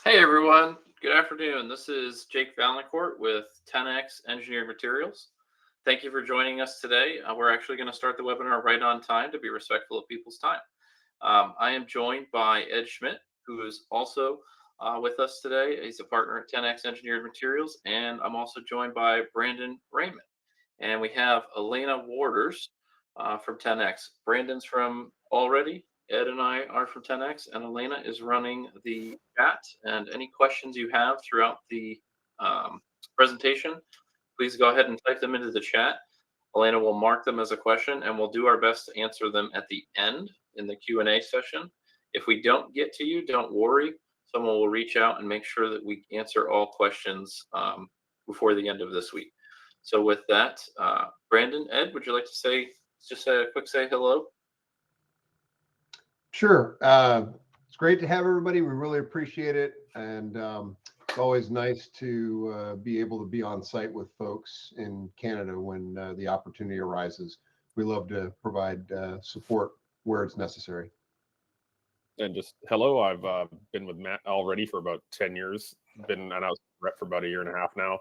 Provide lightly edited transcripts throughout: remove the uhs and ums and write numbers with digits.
Hey everyone, good afternoon. This is Jake Valancourt with 10X Engineered Materials. Thank you for joining us today. We're actually going to start the webinar right on time to be respectful of people's time. I am joined by Ed Schmidt, who is also with us today. He's a partner at 10X Engineered Materials, and I'm also joined by Brandon Raymond. And we have Elena Warders from 10X. Brandon's from Allredi. Ed and I are from 10X, and Elena is running the chat. And any questions you have throughout the presentation, please go ahead and type them into the chat. Elena will mark them as a question, and we'll do our best to answer them at the end in the Q&A session. If we don't get to you, don't worry. Someone will reach out and make sure that we answer all questions before the end of this week. So with that, Brandon, Ed, would you like to say a quick say hello? Sure. It's great to have everybody. We really appreciate it. And it's always nice to be able to be on site with folks in Canada when the opportunity arises. We love to provide support where it's necessary. And just hello, I've been with Matt already for about 10 years, been an outside rep for about a year and a half now.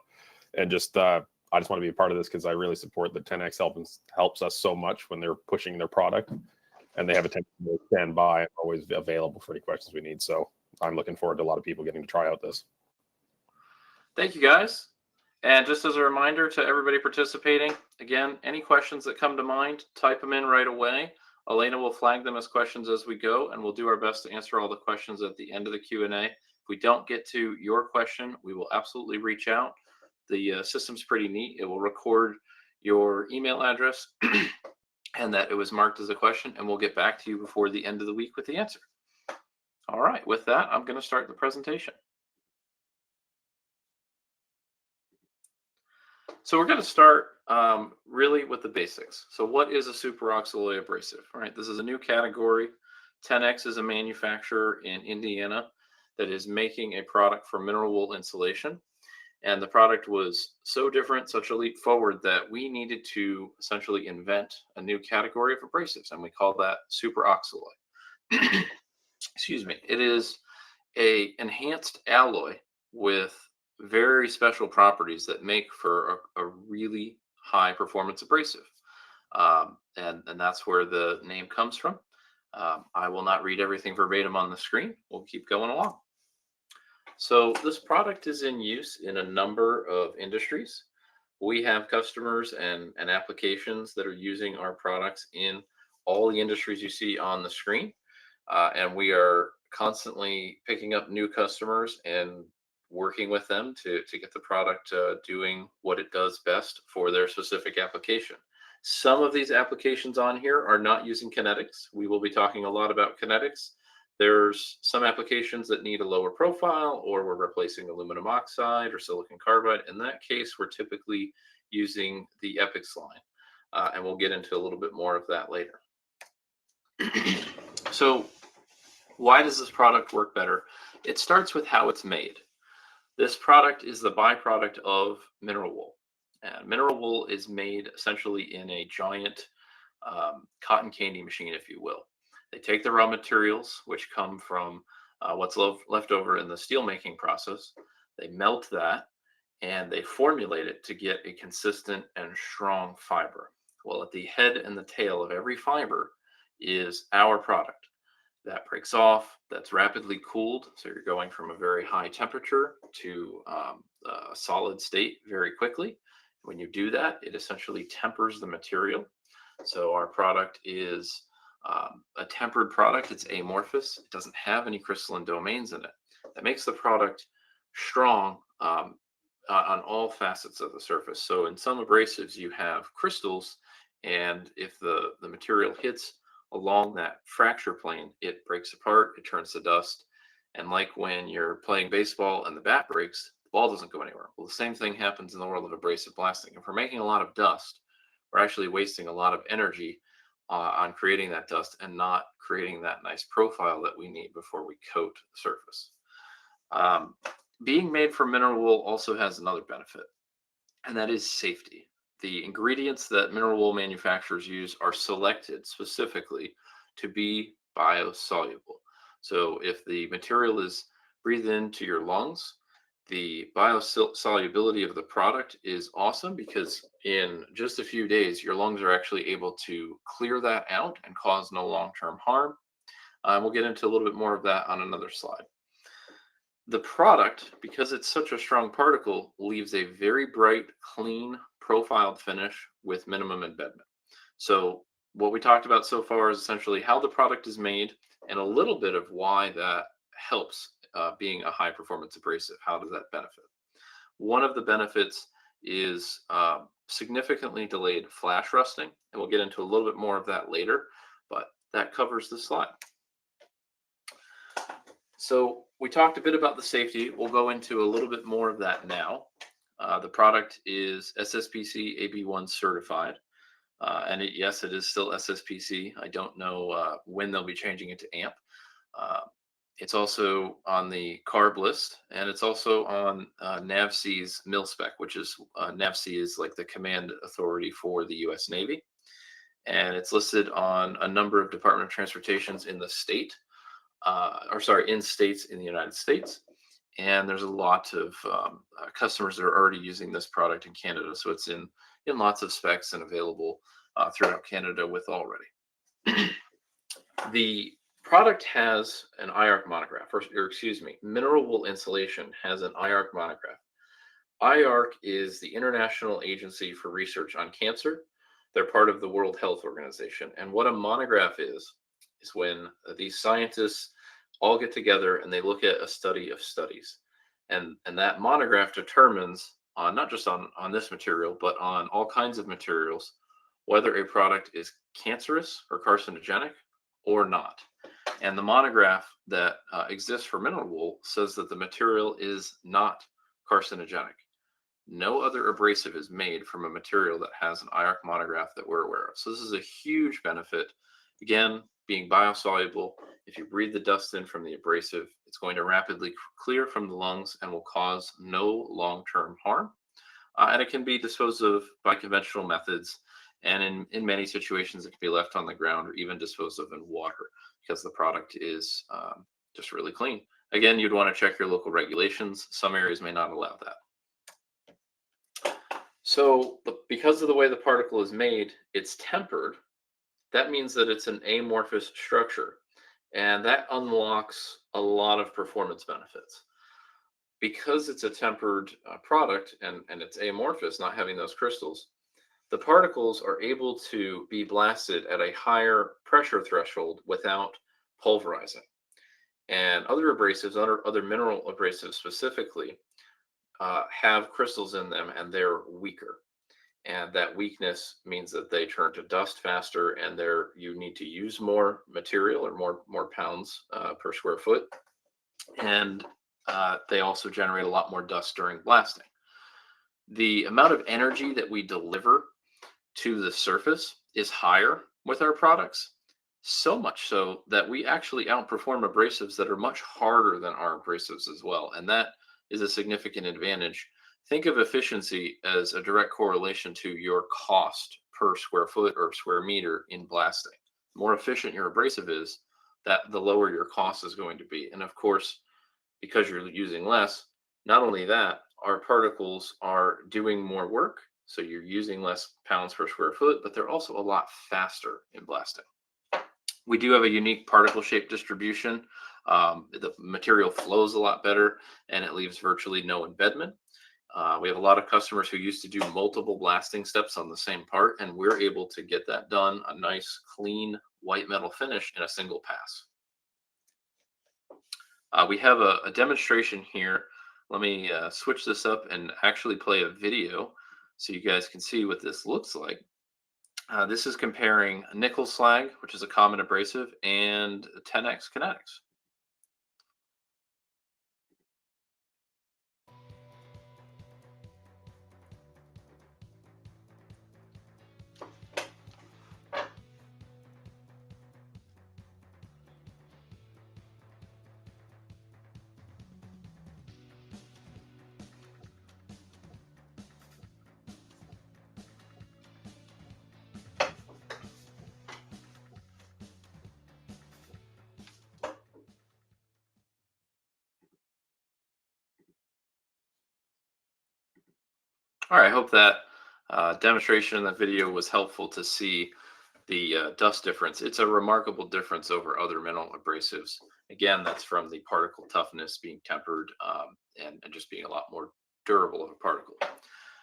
And just I just want to be a part of this because I really support that 10X helps us so much when they're pushing their product, and they have a tendency to stand by and always available for any questions we need. So I'm looking forward to a lot of people getting to try out this. Thank you, guys. And just as a reminder to everybody participating, again, any questions that come to mind, type them in right away. Elena will flag them as questions as we go, and we'll do our best to answer all the questions at the end of the Q&A. If we don't get to your question, we will absolutely reach out. The system's pretty neat. It will record your email address and that it was marked as a question, and we'll get back to you before the end of the week with the answer. All right, with that, I'm going to start the presentation. So we're going to start really with the basics. So what is a superoxalloy abrasive? All right, this is a new category. 10X is a manufacturer in Indiana that is making a product for mineral wool insulation. And the product was so different, such a leap forward, that we needed to essentially invent a new category of abrasives, and we call that superoxalloy. Excuse me. It is an enhanced alloy with very special properties that make for a really high performance abrasive. And that's where the name comes from. I will not read everything verbatim on the screen. We'll keep going along. So this product is in use in a number of industries. We have customers and applications that are using our products in all the industries you see on the screen. And we are constantly picking up new customers and working with them to get the product doing what it does best for their specific application. Some of these applications on here are not using KinetiX. We will be talking a lot about KinetiX. There's some applications that need a lower profile, or we're replacing aluminum oxide or silicon carbide. In that case, we're typically using the Epix line, and we'll get into a little bit more of that later. So why does this product work better? It starts with how it's made. This product is the byproduct of mineral wool. And mineral wool is made essentially in a giant cotton candy machine, if you will. They take the raw materials, which come from what's left over in the steel making process. They melt that, and they formulate it to get a consistent and strong fiber. Well, at the head and the tail of every fiber is our product. That breaks off, that's rapidly cooled. So you're going from a very high temperature to a solid state very quickly. When you do that, it essentially tempers the material. So our product is a tempered product. It's amorphous. It doesn't have any crystalline domains in it. That makes the product strong on all facets of the surface. So in some abrasives, you have crystals, and if the material hits along that fracture plane, it breaks apart, it turns to dust. And like when you're playing baseball and the bat breaks, the ball doesn't go anywhere. Well, the same thing happens in the world of abrasive blasting. If we're making a lot of dust, we're actually wasting a lot of energy on creating that dust and not creating that nice profile that we need before we coat the surface. Being made from mineral wool also has another benefit, and that is safety. The ingredients that mineral wool manufacturers use are selected specifically to be biosoluble. So if the material is breathe into your lungs. The biosolubility of the product is awesome because in just a few days, your lungs are actually able to clear that out and cause no long-term harm. We'll get into a little bit more of that on another slide. The product, because it's such a strong particle, leaves a very bright, clean, profiled finish with minimum embedment. So what we talked about so far is essentially how the product is made and a little bit of why that helps being a high performance abrasive. How does that benefit? One of the benefits is significantly delayed flash rusting, and we'll get into a little bit more of that later, but that covers the slide. So we talked a bit about the safety. We'll go into a little bit more of that now. The product is SSPC AB1 certified. And yes, it is still SSPC. I don't know when they'll be changing it to AMP. It's also on the CARB list, and it's also on NAVSEA's MIL-SPEC, which is NAVSEA is like the command authority for the U.S. Navy. And it's listed on a number of Department of Transportations in the state, in states in the United States. And there's a lot of customers that are already using this product in Canada. So it's in lots of specs and available throughout Canada with Allredi. The product has an IARC monograph, or excuse me, mineral wool insulation has an IARC monograph. IARC is the International Agency for Research on Cancer. They're part of the World Health Organization. And what a monograph is when these scientists all get together and they look at a study of studies. And that monograph determines, not just on this material, but on all kinds of materials, whether a product is cancerous or carcinogenic or not. And the monograph that exists for mineral wool says that the material is not carcinogenic. No other abrasive is made from a material that has an IARC monograph that we're aware of. So this is a huge benefit. Again, being biosoluble, if you breathe the dust in from the abrasive, it's going to rapidly clear from the lungs and will cause no long-term harm. And it can be disposed of by conventional methods. And in many situations, it can be left on the ground or even disposed of in water because the product is just really clean. Again, you'd want to check your local regulations. Some areas may not allow that. So because of the way the particle is made, it's tempered. That means that it's an amorphous structure, and that unlocks a lot of performance benefits. Because it's a tempered product and it's amorphous, not having those crystals, the particles are able to be blasted at a higher pressure threshold without pulverizing. And other abrasives, other mineral abrasives specifically, have crystals in them and they're weaker. And that weakness means that they turn to dust faster, and you need to use more material or more pounds per square foot. And they also generate a lot more dust during blasting. The amount of energy that we deliver to the surface is higher with our products, so much so that we actually outperform abrasives that are much harder than our abrasives as well. And that is a significant advantage. Think of efficiency as a direct correlation to your cost per square foot or square meter in blasting. The more efficient your abrasive is, the lower your cost is going to be. And of course, because you're using less, not only that, our particles are doing more work. So you're using less pounds per square foot, but they're also a lot faster in blasting. We do have a unique particle shape distribution. The material flows a lot better and it leaves virtually no embedment. We have a lot of customers who used to do multiple blasting steps on the same part, and we're able to get that done, a nice, clean white metal finish in a single pass. We have a demonstration here. Let me switch this up and actually play a video so you guys can see what this looks like. This is comparing nickel slag, which is a common abrasive, and 10X KinetiX. All right, I hope that demonstration in that video was helpful to see the dust difference. It's a remarkable difference over other mineral abrasives. Again, that's from the particle toughness being tempered, and just being a lot more durable of a particle.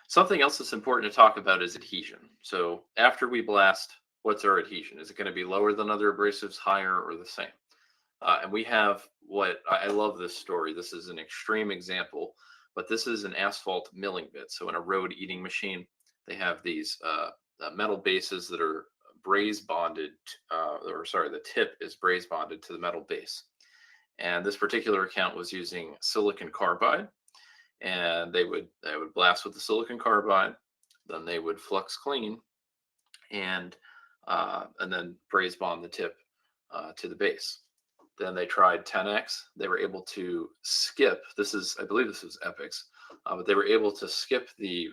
Something else that's important to talk about is adhesion. So after we blast, what's our adhesion? Is it going to be lower than other abrasives, higher, or the same? And we have what I love this story. This is an extreme example, but this is an asphalt milling bit. So in a road eating machine, they have these metal bases that are braze bonded, or sorry, the tip is braze bonded to the metal base. And this particular account was using silicon carbide, and they would blast with the silicon carbide, then they would flux clean, and then braze bond the tip to the base. Then they tried 10x. They were able to skip. I believe this was Epix, but they were able to skip the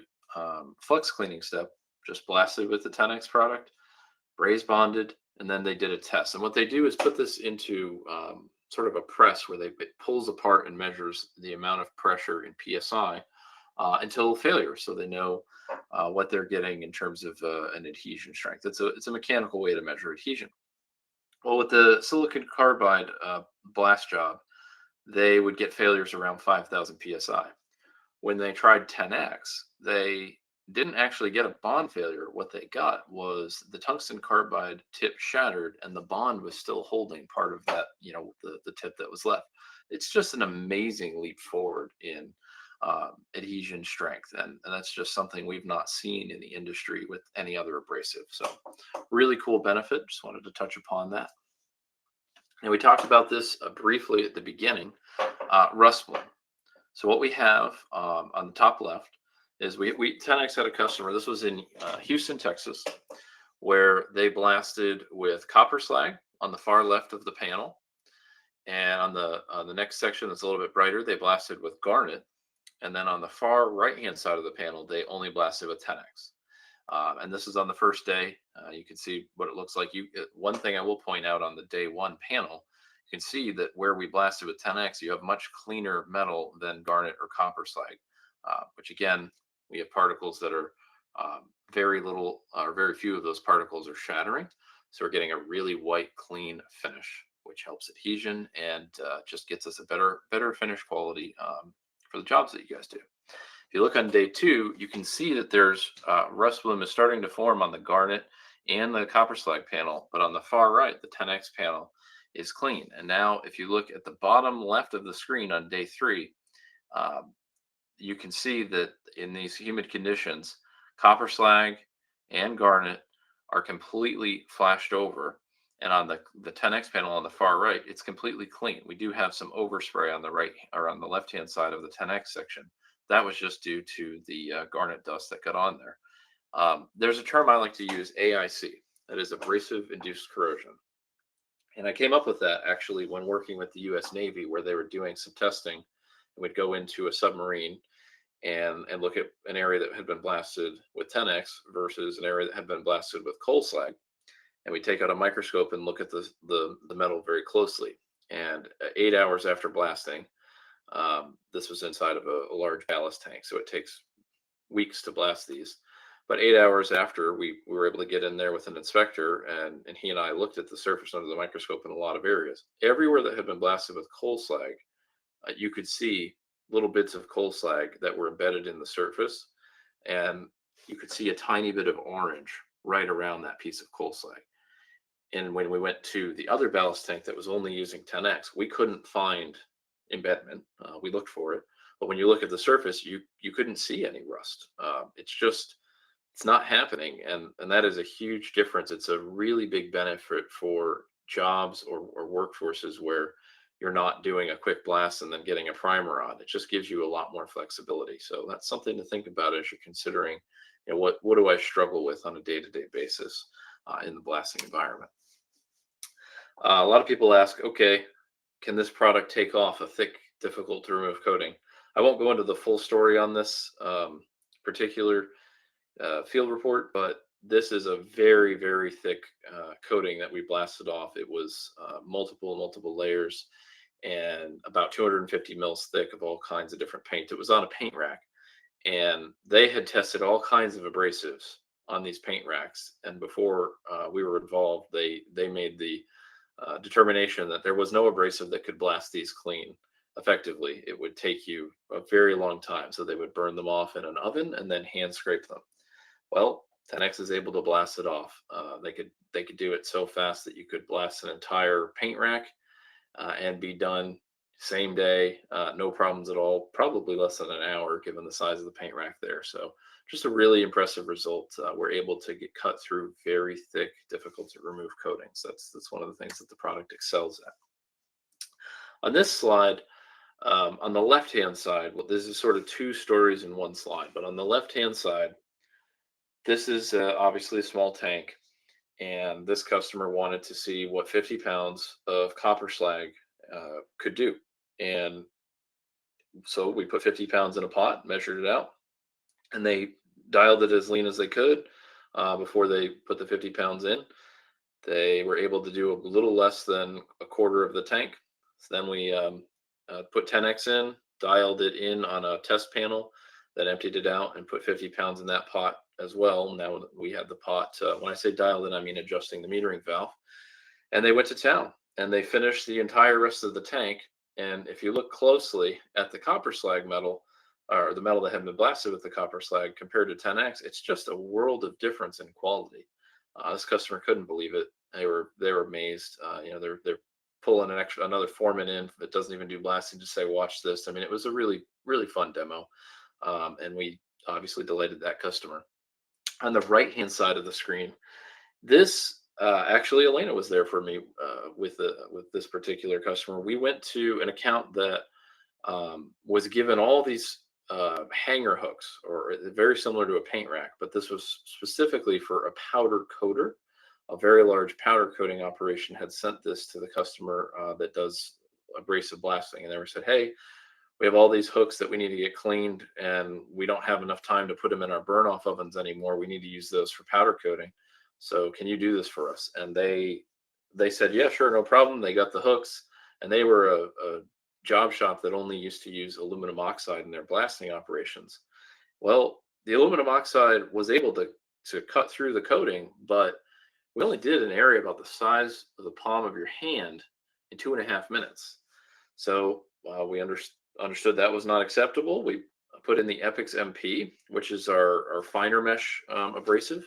flux cleaning step. Just blasted with the 10x product, braze bonded, and then they did a test. And what they do is put this into sort of a press where it pulls apart and measures the amount of pressure in psi until failure, so they know what they're getting in terms of an adhesion strength. It's a mechanical way to measure adhesion. Well, with the silicon carbide blast job, they would get failures around 5,000 psi. When they tried 10x, they didn't actually get a bond failure. What they got was the tungsten carbide tip shattered, and the bond was still holding part of that, the tip that was left. It's just an amazing leap forward in adhesion strength, and that's just something we've not seen in the industry with any other abrasive. So really cool benefit. Just wanted to touch upon that. And we talked about this briefly at the beginning, rust bloom. So what we have on the top left is we 10x had a customer. This was in Houston, Texas, where they blasted with copper slag on the far left of the panel, and on the next section that's a little bit brighter, they blasted with garnet, and then on the far right hand side of the panel, they only blasted with 10x. And this is on the first day. You can see what it looks like. One thing I will point out on the day one panel, you can see that where we blasted with 10x, you have much cleaner metal than garnet or copper slag, which again, we have particles that are very little or very few of those particles are shattering. So we're getting a really white, clean finish, which helps adhesion and just gets us a better finish quality for the jobs that you guys do. If you look on day two, you can see that there's rust bloom is starting to form on the garnet and the copper slag panel, but on the far right, the 10x panel is clean. And now if you look at the bottom left of the screen on day three, you can see that in these humid conditions, copper slag and garnet are completely flashed over. And on the 10x panel on the far right, it's completely clean. We do have some overspray on the right or on the left-hand side of the 10x section. That was just due to the garnet dust that got on there. There's a term I like to use, AIC, that is abrasive induced corrosion. And I came up with that actually when working with the US Navy, where they were doing some testing, and we'd go into a submarine and look at an area that had been blasted with 10x versus an area that had been blasted with coal slag. And we take out a microscope and look at the metal very closely. And 8 hours after blasting, this was inside of a large ballast tank, so it takes weeks to blast these. But 8 hours after, we were able to get in there with an inspector, and he and I looked at the surface under the microscope in a lot of areas. Everywhere that had been blasted with coal slag, you could see little bits of coal slag that were embedded in the surface, and you could see a tiny bit of orange right around that piece of coal slag. And when we went to the other ballast tank that was only using 10x, we couldn't find embedment. We looked for it, but when you look at the surface, you couldn't see any rust. It's not happening, and that is a huge difference. It's a really big benefit for jobs or workforces where you're not doing a quick blast and then getting a primer on. It just gives you a lot more flexibility. So that's something to think about as you're considering, what do I struggle with on a day-to-day basis in the blasting environment. A lot of people ask, okay, can this product take off a thick, difficult to remove coating? I won't go into the full story on this particular field report, but this is a very, very thick coating that we blasted off. It was multiple layers and about 250 mils thick of all kinds of different paint. It was on a paint rack, and they had tested all kinds of abrasives on these paint racks. And before we were involved, they made the determination that there was no abrasive that could blast these clean effectively. It would take you a very long time. So they would burn them off in an oven and then hand scrape them. Well, 10X is able to blast it off. They could do it so fast that you could blast an entire paint rack and be done same day, no problems at all. Probably less than an hour, given the size of the paint rack there. So just a really impressive result. We're able to get cut through very thick, difficult to remove coatings. That's one of the things that the product excels at. On this slide, on the left-hand side, well, this is sort of two stories in one slide, but on the left-hand side, this is obviously a small tank, and this customer wanted to see what 50 pounds of copper slag could do. And so we put 50 pounds in a pot, measured it out, and they dialed it as lean as they could before they put the 50 pounds in. They were able to do a little less than a quarter of the tank. So then we put 10X in, dialed it in on a test panel, then emptied it out and put 50 pounds in that pot as well. Now we had the pot, when I say dialed in, I mean adjusting the metering valve. And they went to town and they finished the entire rest of the tank. And if you look closely at the copper slag metal, or the metal that had been blasted with the copper slag compared to 10X, it's just a world of difference in quality. This customer couldn't believe it. They were amazed. They're pulling another foreman in that doesn't even do blasting to say, watch this. I mean, it was a really, really fun demo. And we obviously delighted that customer. On the right-hand side of the screen, this actually Elena was there for me with this particular customer. We went to an account that was given all these hanger hooks, or very similar to a paint rack, but this was specifically for a powder coater. A very large powder coating operation had sent this to the customer that does abrasive blasting, and they were said, hey, we have all these hooks that we need to get cleaned, and we don't have enough time to put them in our burn off ovens anymore. We need to use those for powder coating. So can you do this for us? And they said, yeah, sure, no problem. They got the hooks, and they were a job shop that only used to use aluminum oxide in their blasting operations. Well, the aluminum oxide was able to cut through the coating, but we only did an area about the size of the palm of your hand in 2.5 minutes. So we understood that was not acceptable. We put in the Epix MP, which is our finer mesh abrasive.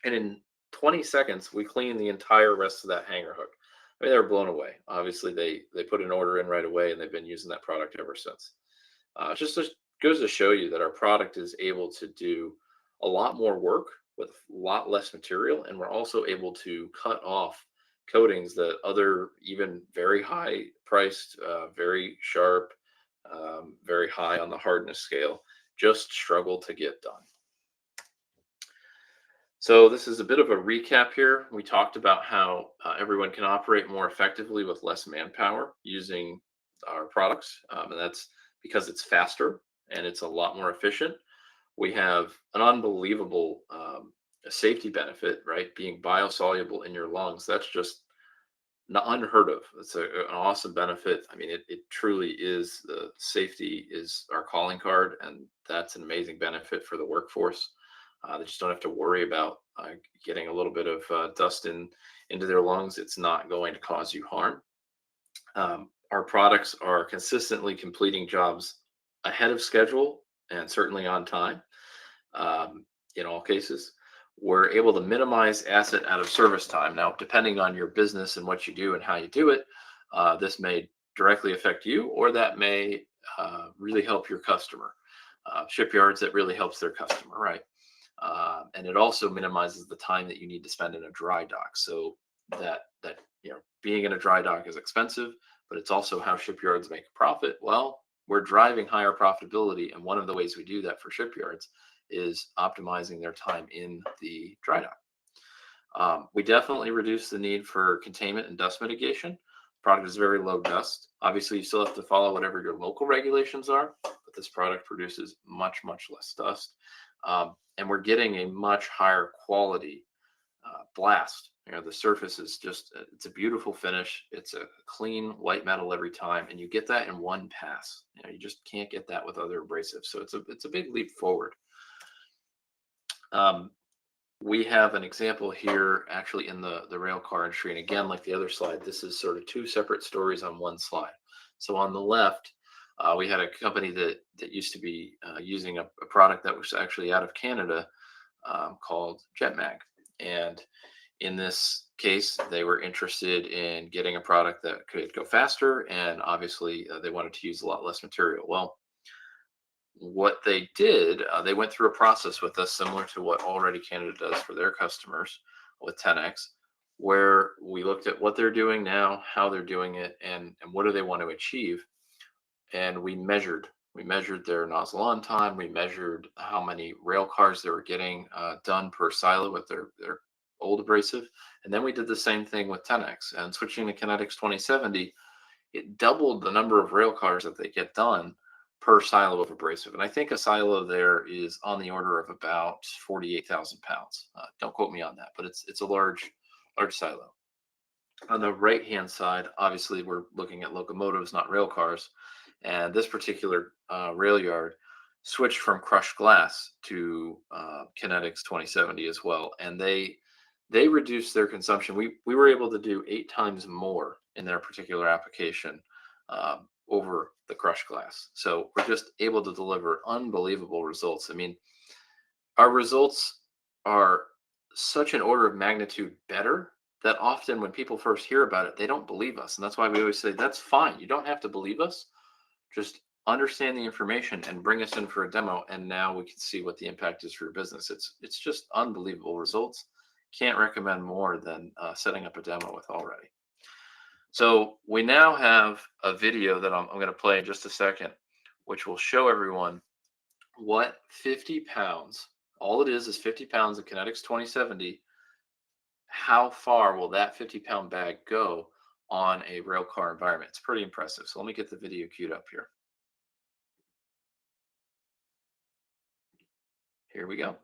And in 20 seconds, we cleaned the entire rest of that hanger hook. I mean, they were blown away. Obviously, they put an order in right away, and they've been using that product ever since. Just goes to show you that our product is able to do a lot more work with a lot less material, and we're also able to cut off coatings that other, even very high priced, very sharp, very high on the hardness scale, just struggle to get done. So this is a bit of a recap here. We talked about how everyone can operate more effectively with less manpower using our products. And that's because it's faster and it's a lot more efficient. We have an unbelievable safety benefit, right? Being biosoluble in your lungs. That's just not unheard of. It's an awesome benefit. I mean, it truly is. The safety is our calling card, and that's an amazing benefit for the workforce. They just don't have to worry about getting a little bit of dust into their lungs. It's not going to cause you harm. Our products are consistently completing jobs ahead of schedule and certainly on time. In all cases, we're able to minimize asset out of service time. Now, depending on your business and what you do and how you do it, this may directly affect you, or that may really help your customer. Shipyards, that really helps their customer, right? And it also minimizes the time that you need to spend in a dry dock. So that being in a dry dock is expensive, but it's also how shipyards make a profit. Well, we're driving higher profitability, and one of the ways we do that for shipyards is optimizing their time in the dry dock. We definitely reduce the need for containment and dust mitigation. The product is very low dust. Obviously, you still have to follow whatever your local regulations are, but this product produces much, much less dust. And we're getting a much higher quality blast. The surface is just, it's a beautiful finish. It's a clean white metal every time, and you get that in one pass. You just can't get that with other abrasives. So it's a big leap forward. We have an example here actually in the rail car industry. And again, like the other slide, this is sort of two separate stories on one slide. So on the left, we had a company that used to be using a product that was actually out of Canada called JetMag. And in this case, they were interested in getting a product that could go faster. And obviously, they wanted to use a lot less material. Well, what they did, they went through a process with us similar to what Allredi Canada does for their customers with 10X, where we looked at what they're doing now, how they're doing it, and what do they want to achieve. And we measured their nozzle on time. We measured how many rail cars they were getting done per silo with their old abrasive. And then we did the same thing with 10X. And switching to KinetiX 2070, it doubled the number of rail cars that they get done per silo of abrasive. And I think a silo there is on the order of about 48,000 pounds. Don't quote me on that, but it's a large silo. On the right-hand side, obviously, we're looking at locomotives, not rail cars. And this particular rail yard switched from crushed glass to KinetiX 2070 as well. And they reduced their consumption. We were able to do 8 times more in their particular application over the crushed glass. So we're just able to deliver unbelievable results. I mean, our results are such an order of magnitude better that often when people first hear about it, they don't believe us. And that's why we always say, that's fine. You don't have to believe us. Just understand the information and bring us in for a demo. And now we can see what the impact is for your business. It's just unbelievable results. Can't recommend more than setting up a demo with Allredi. So we now have a video that I'm going to play in just a second, which will show everyone what 50 pounds, all it is 50 pounds of KinetiX 2070. How far will that 50-pound bag go on a rail car environment? It's pretty impressive. So let me get the video queued up here. Here we go.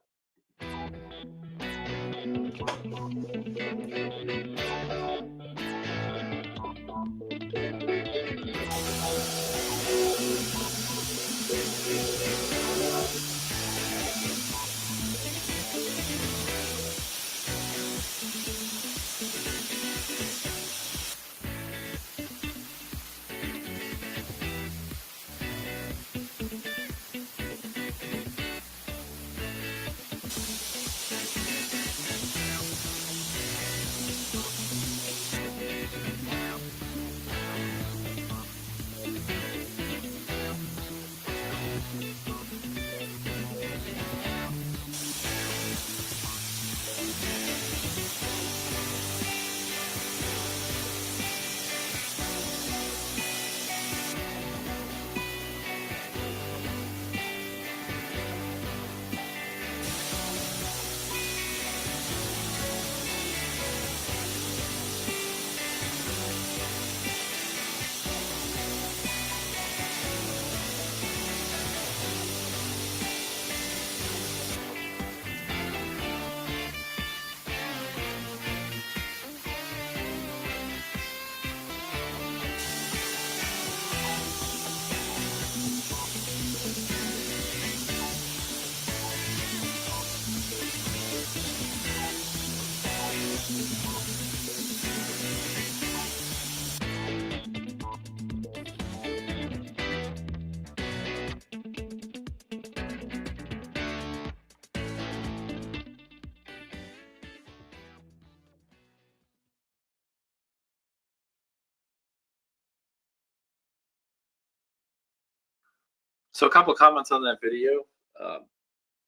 So a couple of comments on that video.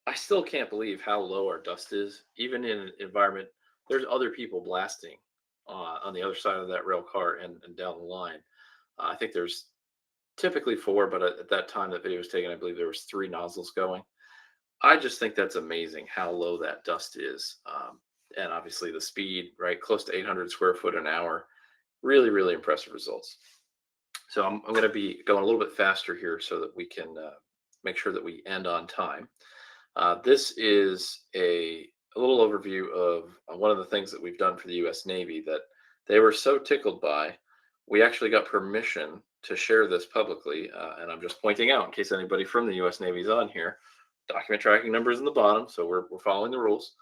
I still can't believe how low our dust is, even in an environment. There's other people blasting on the other side of that rail car and down the line. I think there's typically 4, but at that time that video was taken, I believe there was 3 nozzles going. I just think that's amazing how low that dust is. And obviously the speed, right? Close to 800 square foot an hour. Really, really impressive results. So I'm going to be going a little bit faster here so that we can make sure that we end on time. This is a a little overview of one of the things that we've done for the U.S. Navy that they were so tickled by. We actually got permission to share this publicly, and I'm just pointing out in case anybody from the U.S. Navy is on here. Document tracking number is in the bottom, so we're following the rules.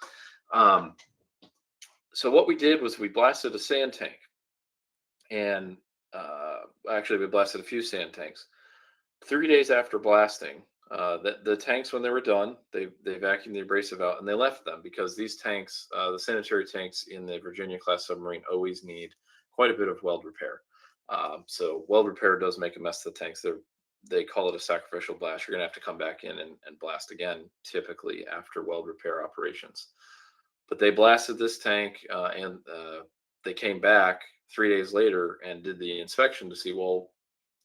So what we did was we blasted a sand tank, and actually we blasted a few sand tanks. 3 days after blasting, the tanks, when they were done, they vacuumed the abrasive out and they left them because these tanks, the sanitary tanks in the Virginia class submarine, always need quite a bit of weld repair. So weld repair does make a mess of the tanks. They call it a sacrificial blast. You're going to have to come back in and blast again, typically after weld repair operations. But they blasted this tank and they came back 3 days later and did the inspection to see, well,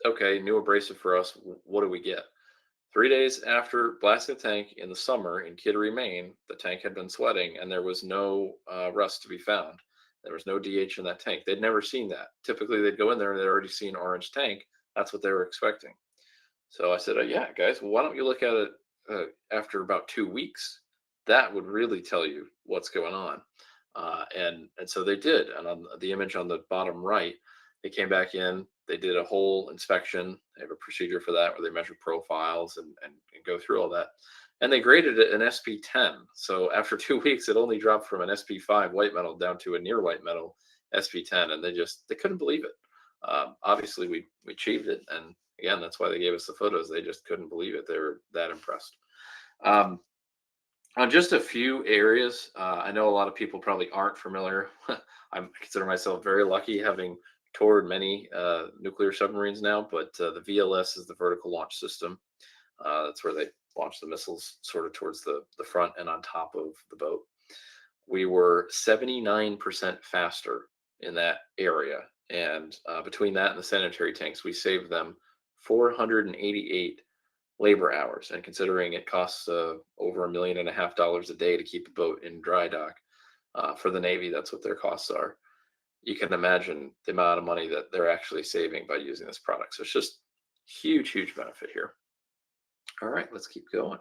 okay, new abrasive for us. What do we get? 3 days after blasting the tank in the summer in Kittery, Maine, the tank had been sweating and there was no rust to be found. There was no DH in that tank. They'd never seen that. Typically, they'd go in there and they'd already seen orange tank. That's what they were expecting. So I said, yeah, guys, well, why don't you look at it after about 2 weeks? That would really tell you what's going on. And so they did. And on the image on the bottom right, they came back in, they did a whole inspection. They have a procedure for that where they measure profiles and go through all that. And they graded it an SP10. So after 2 weeks, it only dropped from an SP5 white metal down to a near white metal SP10. And they couldn't believe it. Obviously, we achieved it. And again, that's why they gave us the photos. They just couldn't believe it. They were that impressed. On just a few areas, I know a lot of people probably aren't familiar. I consider myself very lucky having toured many nuclear submarines now, but the VLS is the vertical launch system. That's where they launch the missiles sort of towards the front and on top of the boat. We were 79% faster in that area. And between that and the sanitary tanks, we saved them 488 labor hours. And considering it costs over $1.5 million a day to keep a boat in dry dock for the Navy, that's what their costs are. You can imagine the amount of money that they're actually saving by using this product. So it's just huge, huge benefit here. All right, let's keep going.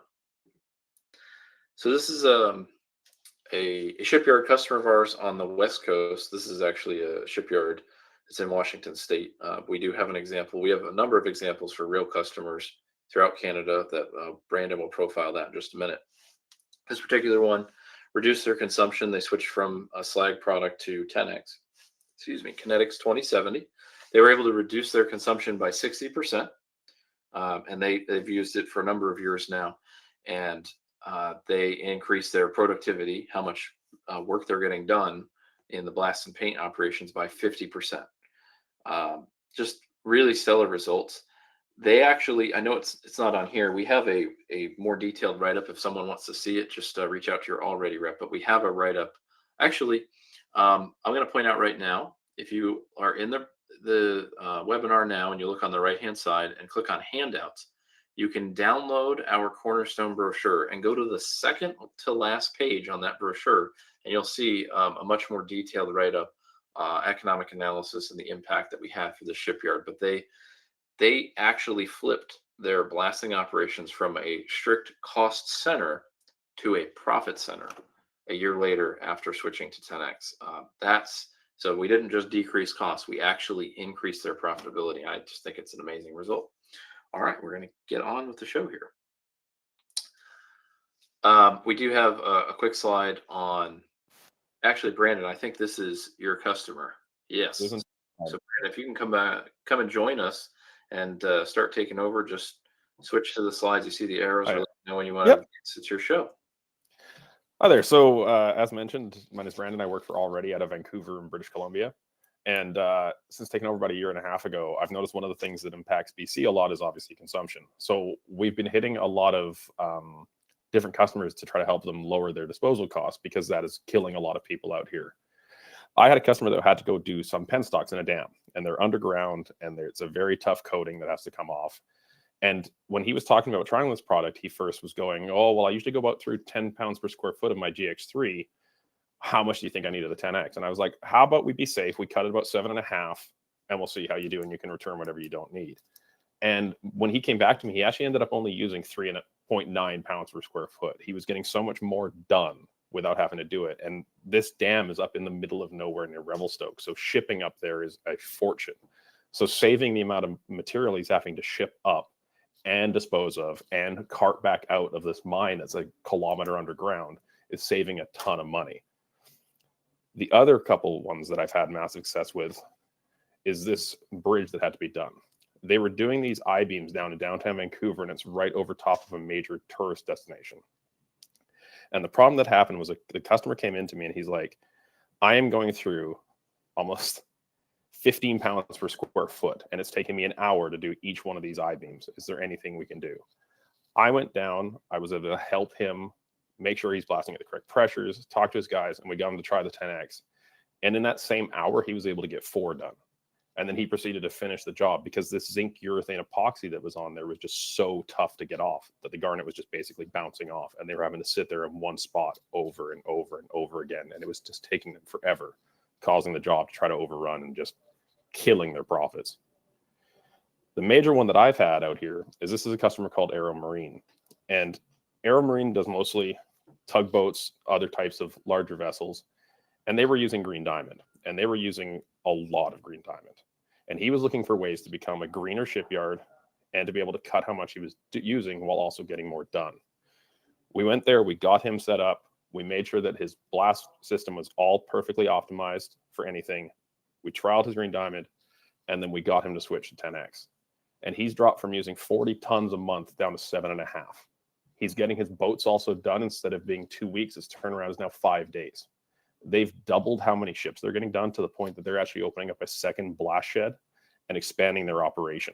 So this is a shipyard customer of ours on the West Coast. This is actually a shipyard. It's in Washington State. We do have an example. We have a number of examples for real customers throughout Canada that Brandon will profile that in just a minute. This particular one reduced their consumption. They switched from a Slag product to KinetiX 2070. They were able to reduce their consumption by 60%. And they've used it for a number of years now. And they increased their productivity, how much work they're getting done in the blast and paint operations, by 50%. Just really stellar results. They actually, I know it's not on here. We have a more detailed write-up. If someone wants to see it, just reach out to your Allredi rep. But we have a write-up. Actually, I'm going to point out right now, if you are in the webinar now and you look on the right-hand side and click on handouts, you can download our Cornerstone brochure and go to the second to last page on that brochure, and you'll see a much more detailed write-up, economic analysis, and the impact that we had for the shipyard. But they actually flipped their blasting operations from a strict cost center to a profit center a year later after switching to 10X. So we didn't just decrease costs, we actually increased their profitability. I just think it's an amazing result. All right, we're going to get on with the show here. We do have a quick slide on, actually, Brandon, I think this is your customer. Yes. So Brandon, if you can come and join us and start taking over, just switch to the slides. You see the arrows, or let me know when you want to. It's your show. Hi there. So as mentioned, my name is Brandon. I work for Allredi out of Vancouver in British Columbia. And since taking over about 1.5 years ago, I've noticed one of the things that impacts BC a lot is obviously consumption. So we've been hitting a lot of different customers to try to help them lower their disposal costs, because that is killing a lot of people out here. I had a customer that had to go do some penstocks in a dam, and they're underground, and it's a very tough coating that has to come off. And when he was talking about trying this product, he first was going, oh, well, I usually go about through 10 pounds per square foot of my GX3. How much do you think I need of the 10X? And I was like, how about we be safe? We cut it about 7.5, and we'll see how you do, and you can return whatever you don't need. And when he came back to me, he actually ended up only using 3.9 pounds per square foot. He was getting so much more done without having to do it. And this dam is up in the middle of nowhere near Revelstoke. So shipping up there is a fortune. So saving the amount of material he's having to ship up and dispose of and cart back out of this mine that's a kilometer underground is saving a ton of money. The other couple ones that I've had massive success with is this bridge that had to be done. They were doing these I-beams down in downtown Vancouver, and it's right over top of a major tourist destination. And the problem that happened was the customer came in to me and he's like, I am going through almost 15 pounds per square foot, and it's taking me an hour to do each one of these I-beams. Is there anything we can do? I went down, I was able to help him make sure he's blasting at the correct pressures, talk to his guys, and we got him to try the 10X. And in that same hour, he was able to get 4 done. And then he proceeded to finish the job because this zinc urethane epoxy that was on there was just so tough to get off that the garnet was just basically bouncing off, and they were having to sit there in one spot over and over and over again. And it was just taking them forever, causing the job to try to overrun and just killing their profits. The major one that I've had out here is this is a customer called Aero Marine. And Aero Marine does mostly tugboats, other types of larger vessels. And they were using green diamond, and they were using a lot of green diamond. And he was looking for ways to become a greener shipyard and to be able to cut how much he was using while also getting more done. We went there, we got him set up. We made sure that his blast system was all perfectly optimized for anything. We trialed his green diamond, and then we got him to switch to 10X. And he's dropped from using 40 tons a month down to 7.5. He's getting his boats also done. Instead of being 2 weeks, his turnaround is now 5 days. They've doubled how many ships they're getting done to the point that they're actually opening up a second blast shed and expanding their operation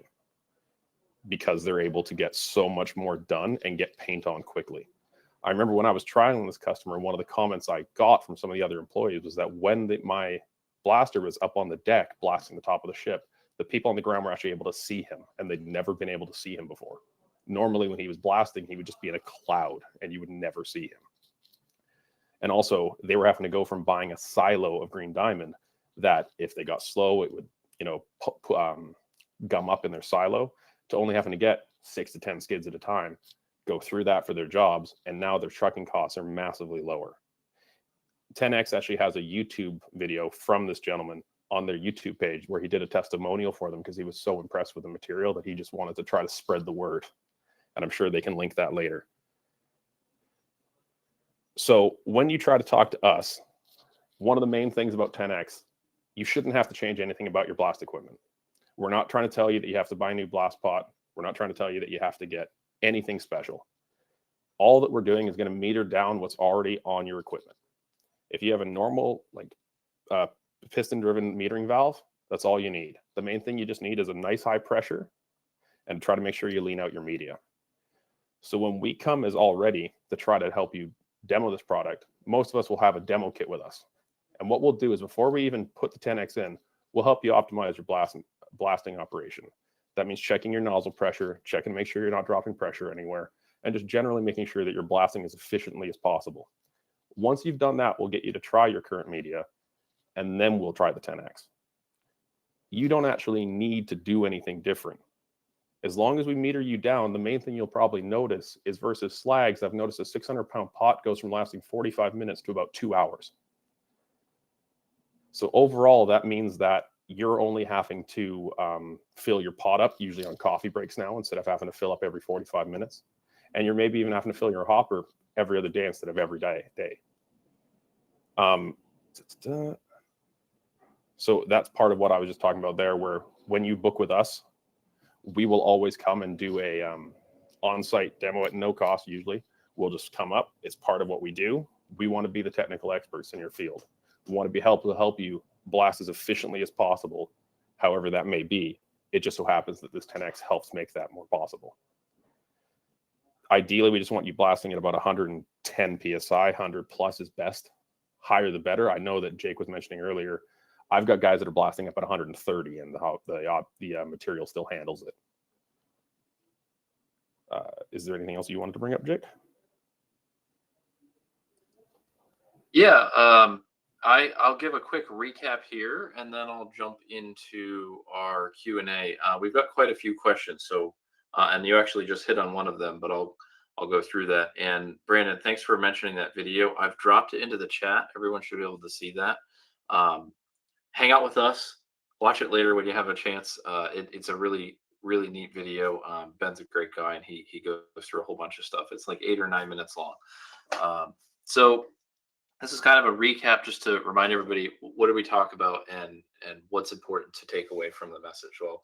because they're able to get so much more done and get paint on quickly. I remember when I was trialing this customer, one of the comments I got from some of the other employees was that when my blaster was up on the deck blasting the top of the ship, the people on the ground were actually able to see him, and they'd never been able to see him before. Normally when he was blasting, he would just be in a cloud and you would never see him. And also they were having to go from buying a silo of green diamond that if they got slow, it would, gum up in their silo, to only having to get 6 to 10 skids at a time, go through that for their jobs. And now their trucking costs are massively lower. 10X actually has a YouTube video from this gentleman on their YouTube page where he did a testimonial for them because he was so impressed with the material that he just wanted to try to spread the word. And I'm sure they can link that later. So when you try to talk to us, one of the main things about 10X, you shouldn't have to change anything about your blast equipment. We're not trying to tell you that you have to buy a new blast pot. We're not trying to tell you that you have to get anything special. All that we're doing is going to meter down what's already on your equipment. If you have a normal piston-driven metering valve, that's all you need. The main thing you just need is a nice high pressure and try to make sure you lean out your media. So when we come as Allredi to try to help you demo this product, most of us will have a demo kit with us. And what we'll do is before we even put the 10X in, we'll help you optimize your blasting operation. That means checking your nozzle pressure, checking to make sure you're not dropping pressure anywhere, and just generally making sure that you're blasting as efficiently as possible. Once you've done that, we'll get you to try your current media, and then we'll try the 10X. You don't actually need to do anything different. As long as we meter you down, the main thing you'll probably notice is versus slags, I've noticed a 600-pound pot goes from lasting 45 minutes to about 2 hours. So overall, that means that you're only having to fill your pot up, usually on coffee breaks now, instead of having to fill up every 45 minutes. And you're maybe even having to fill your hopper every other day instead of every day. So that's part of what I was just talking about there, where when you book with us, we will always come and do a on-site demo at no cost usually. We'll just come up. It's part of what we do. We want to be the technical experts in your field. We want to be able to help you blast as efficiently as possible, however that may be. It just so happens that this 10X helps make that more possible. Ideally, we just want you blasting at about 110 PSI, 100 plus is best. Higher the better. I know that Jake was mentioning earlier, I've got guys that are blasting up at 130 and the material still handles it. Is there anything else you wanted to bring up, Jake? Yeah, I'll give a quick recap here, and then I'll jump into our Q&A. We've got quite a few questions, so and you actually just hit on one of them, but I'll go through that. And Brandon, thanks for mentioning that video. I've dropped it into the chat. Everyone should be able to see that. Hang out with us. Watch it later when you have a chance. It's a really, really neat video. Ben's a great guy, and he goes through a whole bunch of stuff. It's like 8 or 9 minutes long. So this is kind of a recap just to remind everybody, what did we talk about and what's important to take away from the message? Well,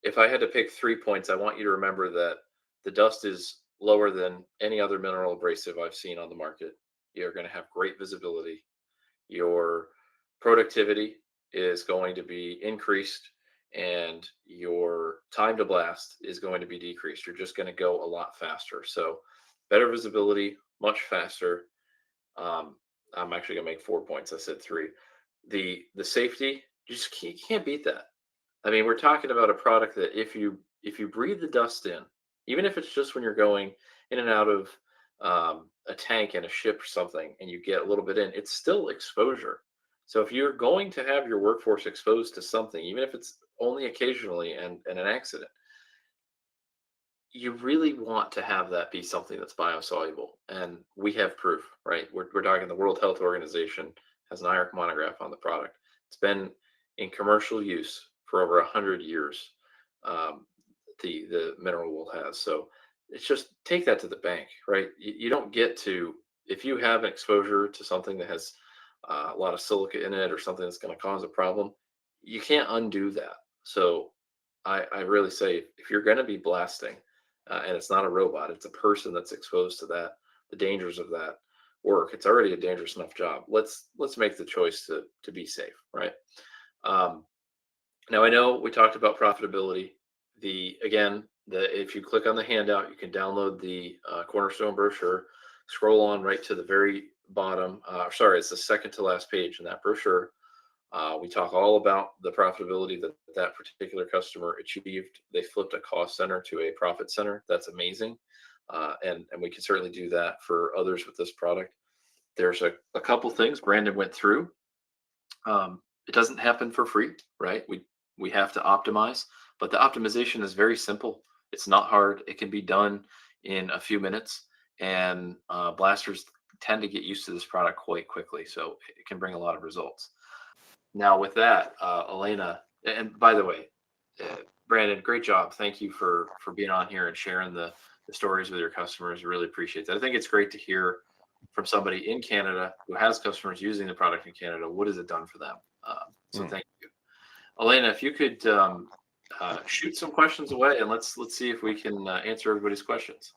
if I had to pick 3 points, I want you to remember that the dust is lower than any other mineral abrasive I've seen on the market. You're going to have great visibility. Your productivity is going to be increased, and your time to blast is going to be decreased. You're just going to go a lot faster. So better visibility, much faster. I'm actually gonna make 4 points. I said 3. The safety, you can't beat that. I mean, we're talking about a product that if you breathe the dust in, even if it's just when you're going in and out of a tank in a ship or something, and you get a little bit in, it's still exposure. So if you're going to have your workforce exposed to something, even if it's only occasionally and an accident, you really want to have that be something that's biosoluble. And we have proof, right? We're talking the World Health Organization has an IARC monograph on the product. It's been in commercial use for over 100 years. The mineral wool has. So it's just take that to the bank, right? You don't get to, if you have an exposure to something that has a lot of silica in it or something that's going to cause a problem, you can't undo that. So I really say, if you're going to be blasting, and it's not a robot, it's a person that's exposed to that, the dangers of that work. It's already a dangerous enough job. Let's make the choice to be safe, right? Now I know we talked about profitability. If you click on the handout, you can download the Cornerstone brochure. Scroll on right to the very bottom. Sorry, it's the second to last page in that brochure. We talk all about the profitability that particular customer achieved. They flipped a cost center to a profit center. That's amazing. And we can certainly do that for others with this product. There's a couple things Brandon went through. It doesn't happen for free, right? We have to optimize, but the optimization is very simple. It's not hard. It can be done in a few minutes, and blasters tend to get used to this product quite quickly. So it can bring a lot of results. Now with that, Elena, and by the way, Brandon, great job. Thank you for being on here and sharing the stories with your customers. Really appreciate that. I think it's great to hear from somebody in Canada who has customers using the product in Canada. What has it done for them? So thank you. Elena, if you could shoot some questions away, and let's see if we can answer everybody's questions.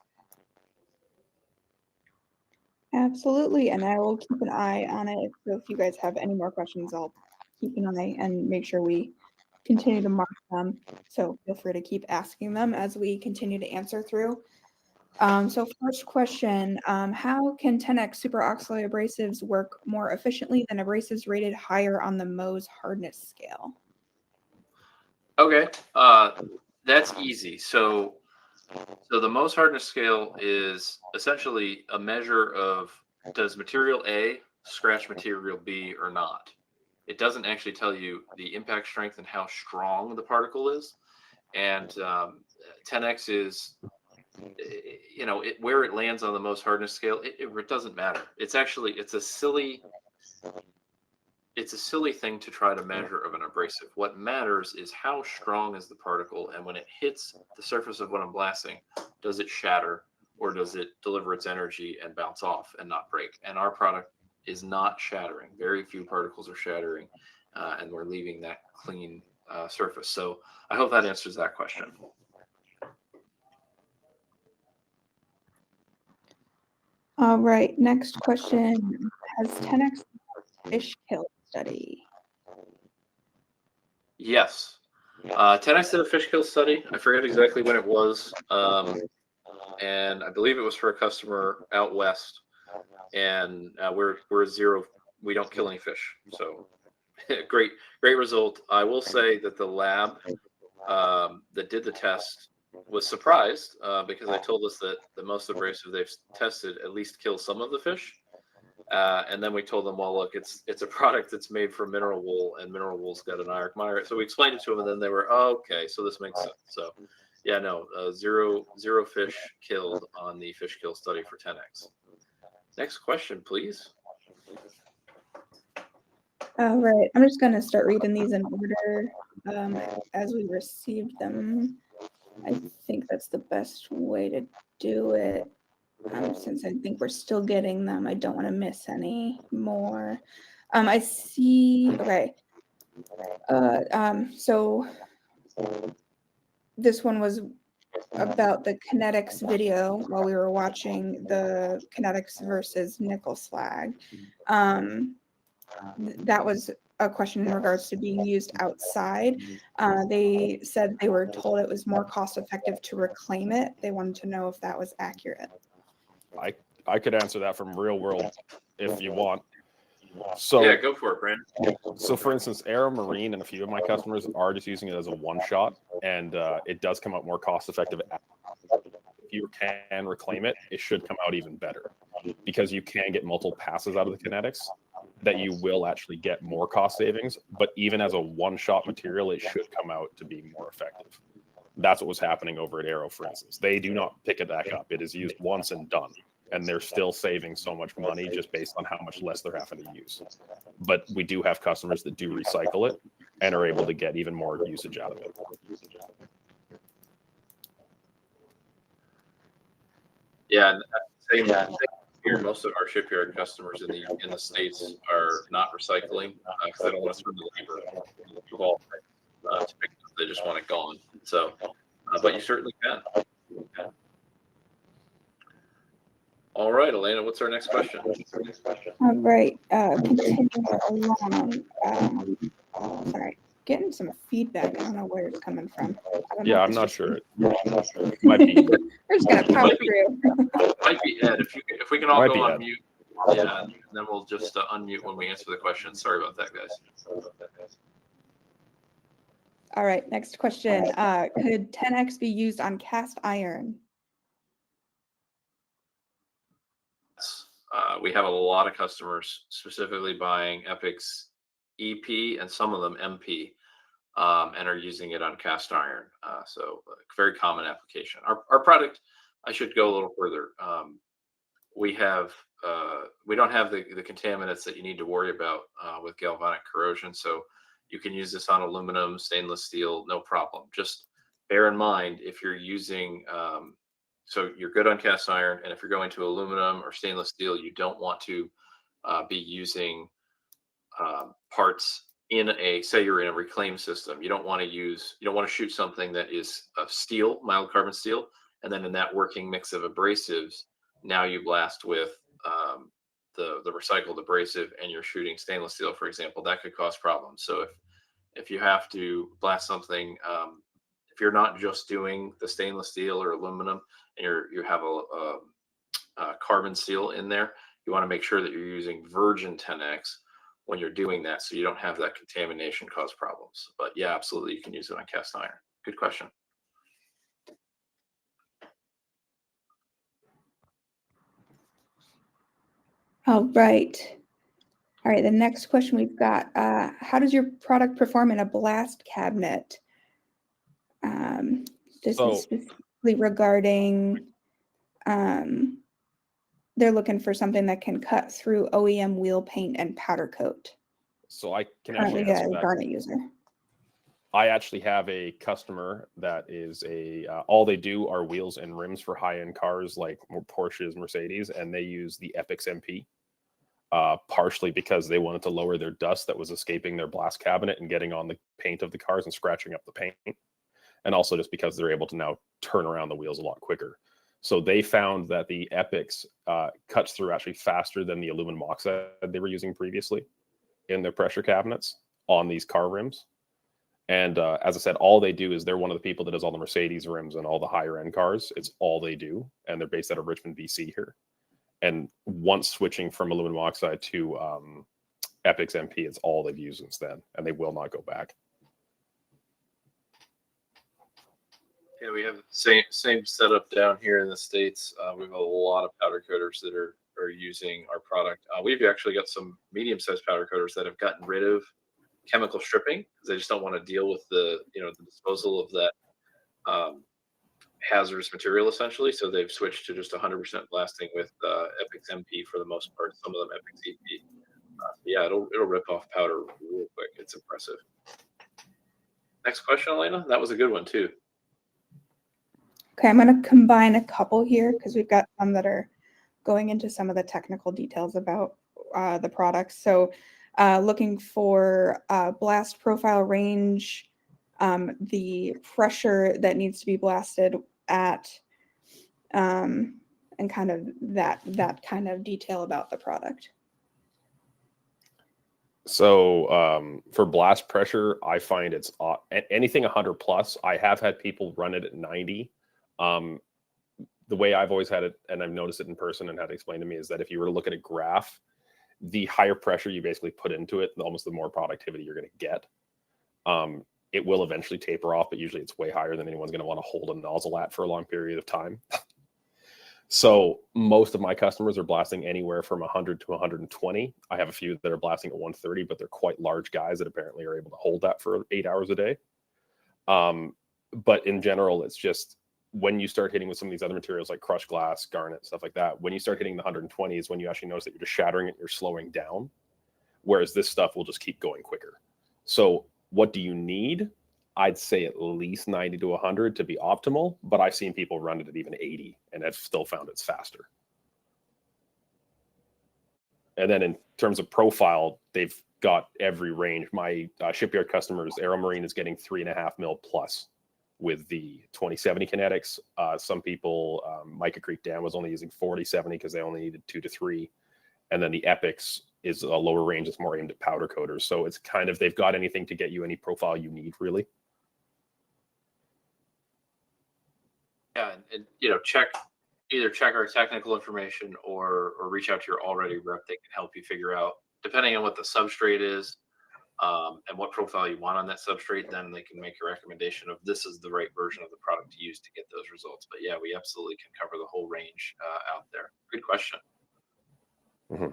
Absolutely, and I will keep an eye on it. So if you guys have any more questions, I'll keep an eye and make sure we continue to mark them. So feel free to keep asking them as we continue to answer through. So first question, how can KinetiX Superoxalloy Abrasives work more efficiently than abrasives rated higher on the Mohs hardness scale? Okay, that's easy. So the Mohs hardness scale is essentially a measure of, does material A scratch material B or not? It doesn't actually tell you the impact strength and how strong the particle is. And 10x is, where it lands on the Mohs hardness scale, it doesn't matter. It's a silly thing to try to measure of an abrasive. What matters is how strong is the particle, and when it hits the surface of what I'm blasting, does it shatter or does it deliver its energy and bounce off and not break? And our product is not shattering. Very few particles are shattering, and we're leaving that clean surface. So I hope that answers that question. All right, next question. Has 10x fish kill study? Yes. 10x did a fish kill study. I forget exactly when it was. And I believe it was for a customer out west. And we're zero. We don't kill any fish. So great result. I will say that the lab that did the test was surprised because they told us that the most abrasive they've tested at least kills some of the fish. And then we told them, well, look, it's a product that's made from mineral wool, and mineral wool's got an IARC monograph. So we explained it to them, and then they were, oh, okay, so this makes sense. So Yeah, no, zero fish killed on the fish kill study for 10X. Next question, please. All right, I'm just going to start reading these in order as we received them. I think that's the best way to do it. Since I think we're still getting them, I don't want to miss any more. I see. Okay. So this one was about the KinetiX video while we were watching the KinetiX versus nickel slag. That was a question in regards to being used outside. They said they were told it was more cost effective to reclaim it. They wanted to know if that was accurate. I could answer that from real world if you want. So yeah, go for it, Brandon. So for instance, Aero Marine and a few of my customers are just using it as a one shot, and it does come out more cost effective. If you can reclaim it, it should come out even better because you can get multiple passes out of the KinetiX that you will actually get more cost savings. But even as a one shot material, it should come out to be more effective. That's what was happening over at Aero, for instance. They do not pick it back up. It is used once and done. And they're still saving so much money just based on how much less they're having to use. But we do have customers that do recycle it and are able to get even more usage out of it. Yeah, same here. Most of our shipyard customers in the States are not recycling because they don't want to spend the labor involved to pick it up. They just want it gone. So, but you certainly can. All right, Elena, what's our next question? All right, continuing along. Sorry, getting some feedback. I don't know where it's coming from. Yeah, I'm not sure. It might be. We're just gonna power through. Might be Ed. If we can all go on Ed. mute, yeah, and then we'll just unmute when we answer the question. Sorry about that, guys. All right, next question. Could 10X be used on cast iron? We have a lot of customers specifically buying Epic's EP and some of them MP and are using it on cast iron. So very common application. Our product, I should go a little further. We don't have the contaminants that you need to worry about with galvanic corrosion. So you can use this on aluminum, stainless steel, no problem. Just bear in mind if you're using so you're good on cast iron, and if you're going to aluminum or stainless steel, you don't want to be using parts in say you're in a reclaim system. You don't want to shoot something that is steel, mild carbon steel, and then in that working mix of abrasives, now you blast with the recycled abrasive, and you're shooting stainless steel, for example. That could cause problems. So if you have to blast something, if you're not just doing the stainless steel or aluminum, and you have a carbon steel in there, you want to make sure that you're using virgin 10X when you're doing that, so you don't have that contamination cause problems. But yeah, absolutely, you can use it on cast iron. Good question. All right. All right, the next question we've got, how does your product perform in a blast cabinet? This is specifically regarding, they're looking for something that can cut through OEM wheel paint and powder coat. So I can actually answer that. Garnet user. I actually have a customer that is all they do are wheels and rims for high-end cars like Porsches, Mercedes, and they use the Epix MP. Partially because they wanted to lower their dust that was escaping their blast cabinet and getting on the paint of the cars and scratching up the paint. And also just because they're able to now turn around the wheels a lot quicker. So they found that the Epix cuts through actually faster than the aluminum oxide they were using previously in their pressure cabinets on these car rims. And as I said, all they do is they're one of the people that does all the Mercedes rims and all the higher end cars. It's all they do. And they're based out of Richmond, BC here. And once switching from aluminum oxide to Epix MP, it's all they've used since then, and they will not go back. Yeah, we have the same setup down here in the States. We have a lot of powder coaters that are using our product. We've actually got some medium-sized powder coaters that have gotten rid of chemical stripping because they just don't want to deal with the disposal of that hazardous material essentially. So they've switched to just 100% blasting with Epix MP for the most part. Some of them Epix EP. Yeah, it'll rip off powder real quick. It's impressive. Next question, Elena. That was a good one too. Okay, I'm going to combine a couple here because we've got some that are going into some of the technical details about the products. So looking for blast profile range, the pressure that needs to be blasted at, and kind of that kind of detail about the product. So for blast pressure, I find it's anything 100 plus. I have had people run it at 90. The way I've always had it, and I've noticed it in person and had it explained to me, is that if you were to look at a graph, the higher pressure you basically put into it, almost the more productivity you're going to get. It will eventually taper off, but usually it's way higher than anyone's going to want to hold a nozzle at for a long period of time. So most of my customers are blasting anywhere from 100 to 120. I have a few that are blasting at 130, but they're quite large guys that apparently are able to hold that for 8 hours a day. But in general, it's just when you start hitting with some of these other materials like crushed glass, garnet, stuff like that, when you start hitting the 120 is when you actually notice that you're just shattering it, you're slowing down. Whereas this stuff will just keep going quicker. So what do you need? I'd say at least 90 to 100 to be optimal, but I've seen people run it at even 80 and I've still found it's faster. And then in terms of profile, they've got every range. My shipyard customers, Aeromarine is getting 3.5 mil plus with the 2070 KinetiX. Some people, Mica Creek Dam was only using 4070 because they only needed 2 to 3. And then the Epix is a lower range. It's more aimed at powder coaters. So it's kind of, they've got anything to get you any profile you need, really. Yeah, and either check our technical information or reach out to your Allredi rep. They can help you figure out, depending on what the substrate is and what profile you want on that substrate, then they can make a recommendation of this is the right version of the product to use to get those results. But yeah, we absolutely can cover the whole range out there. Good question. Mm-hmm.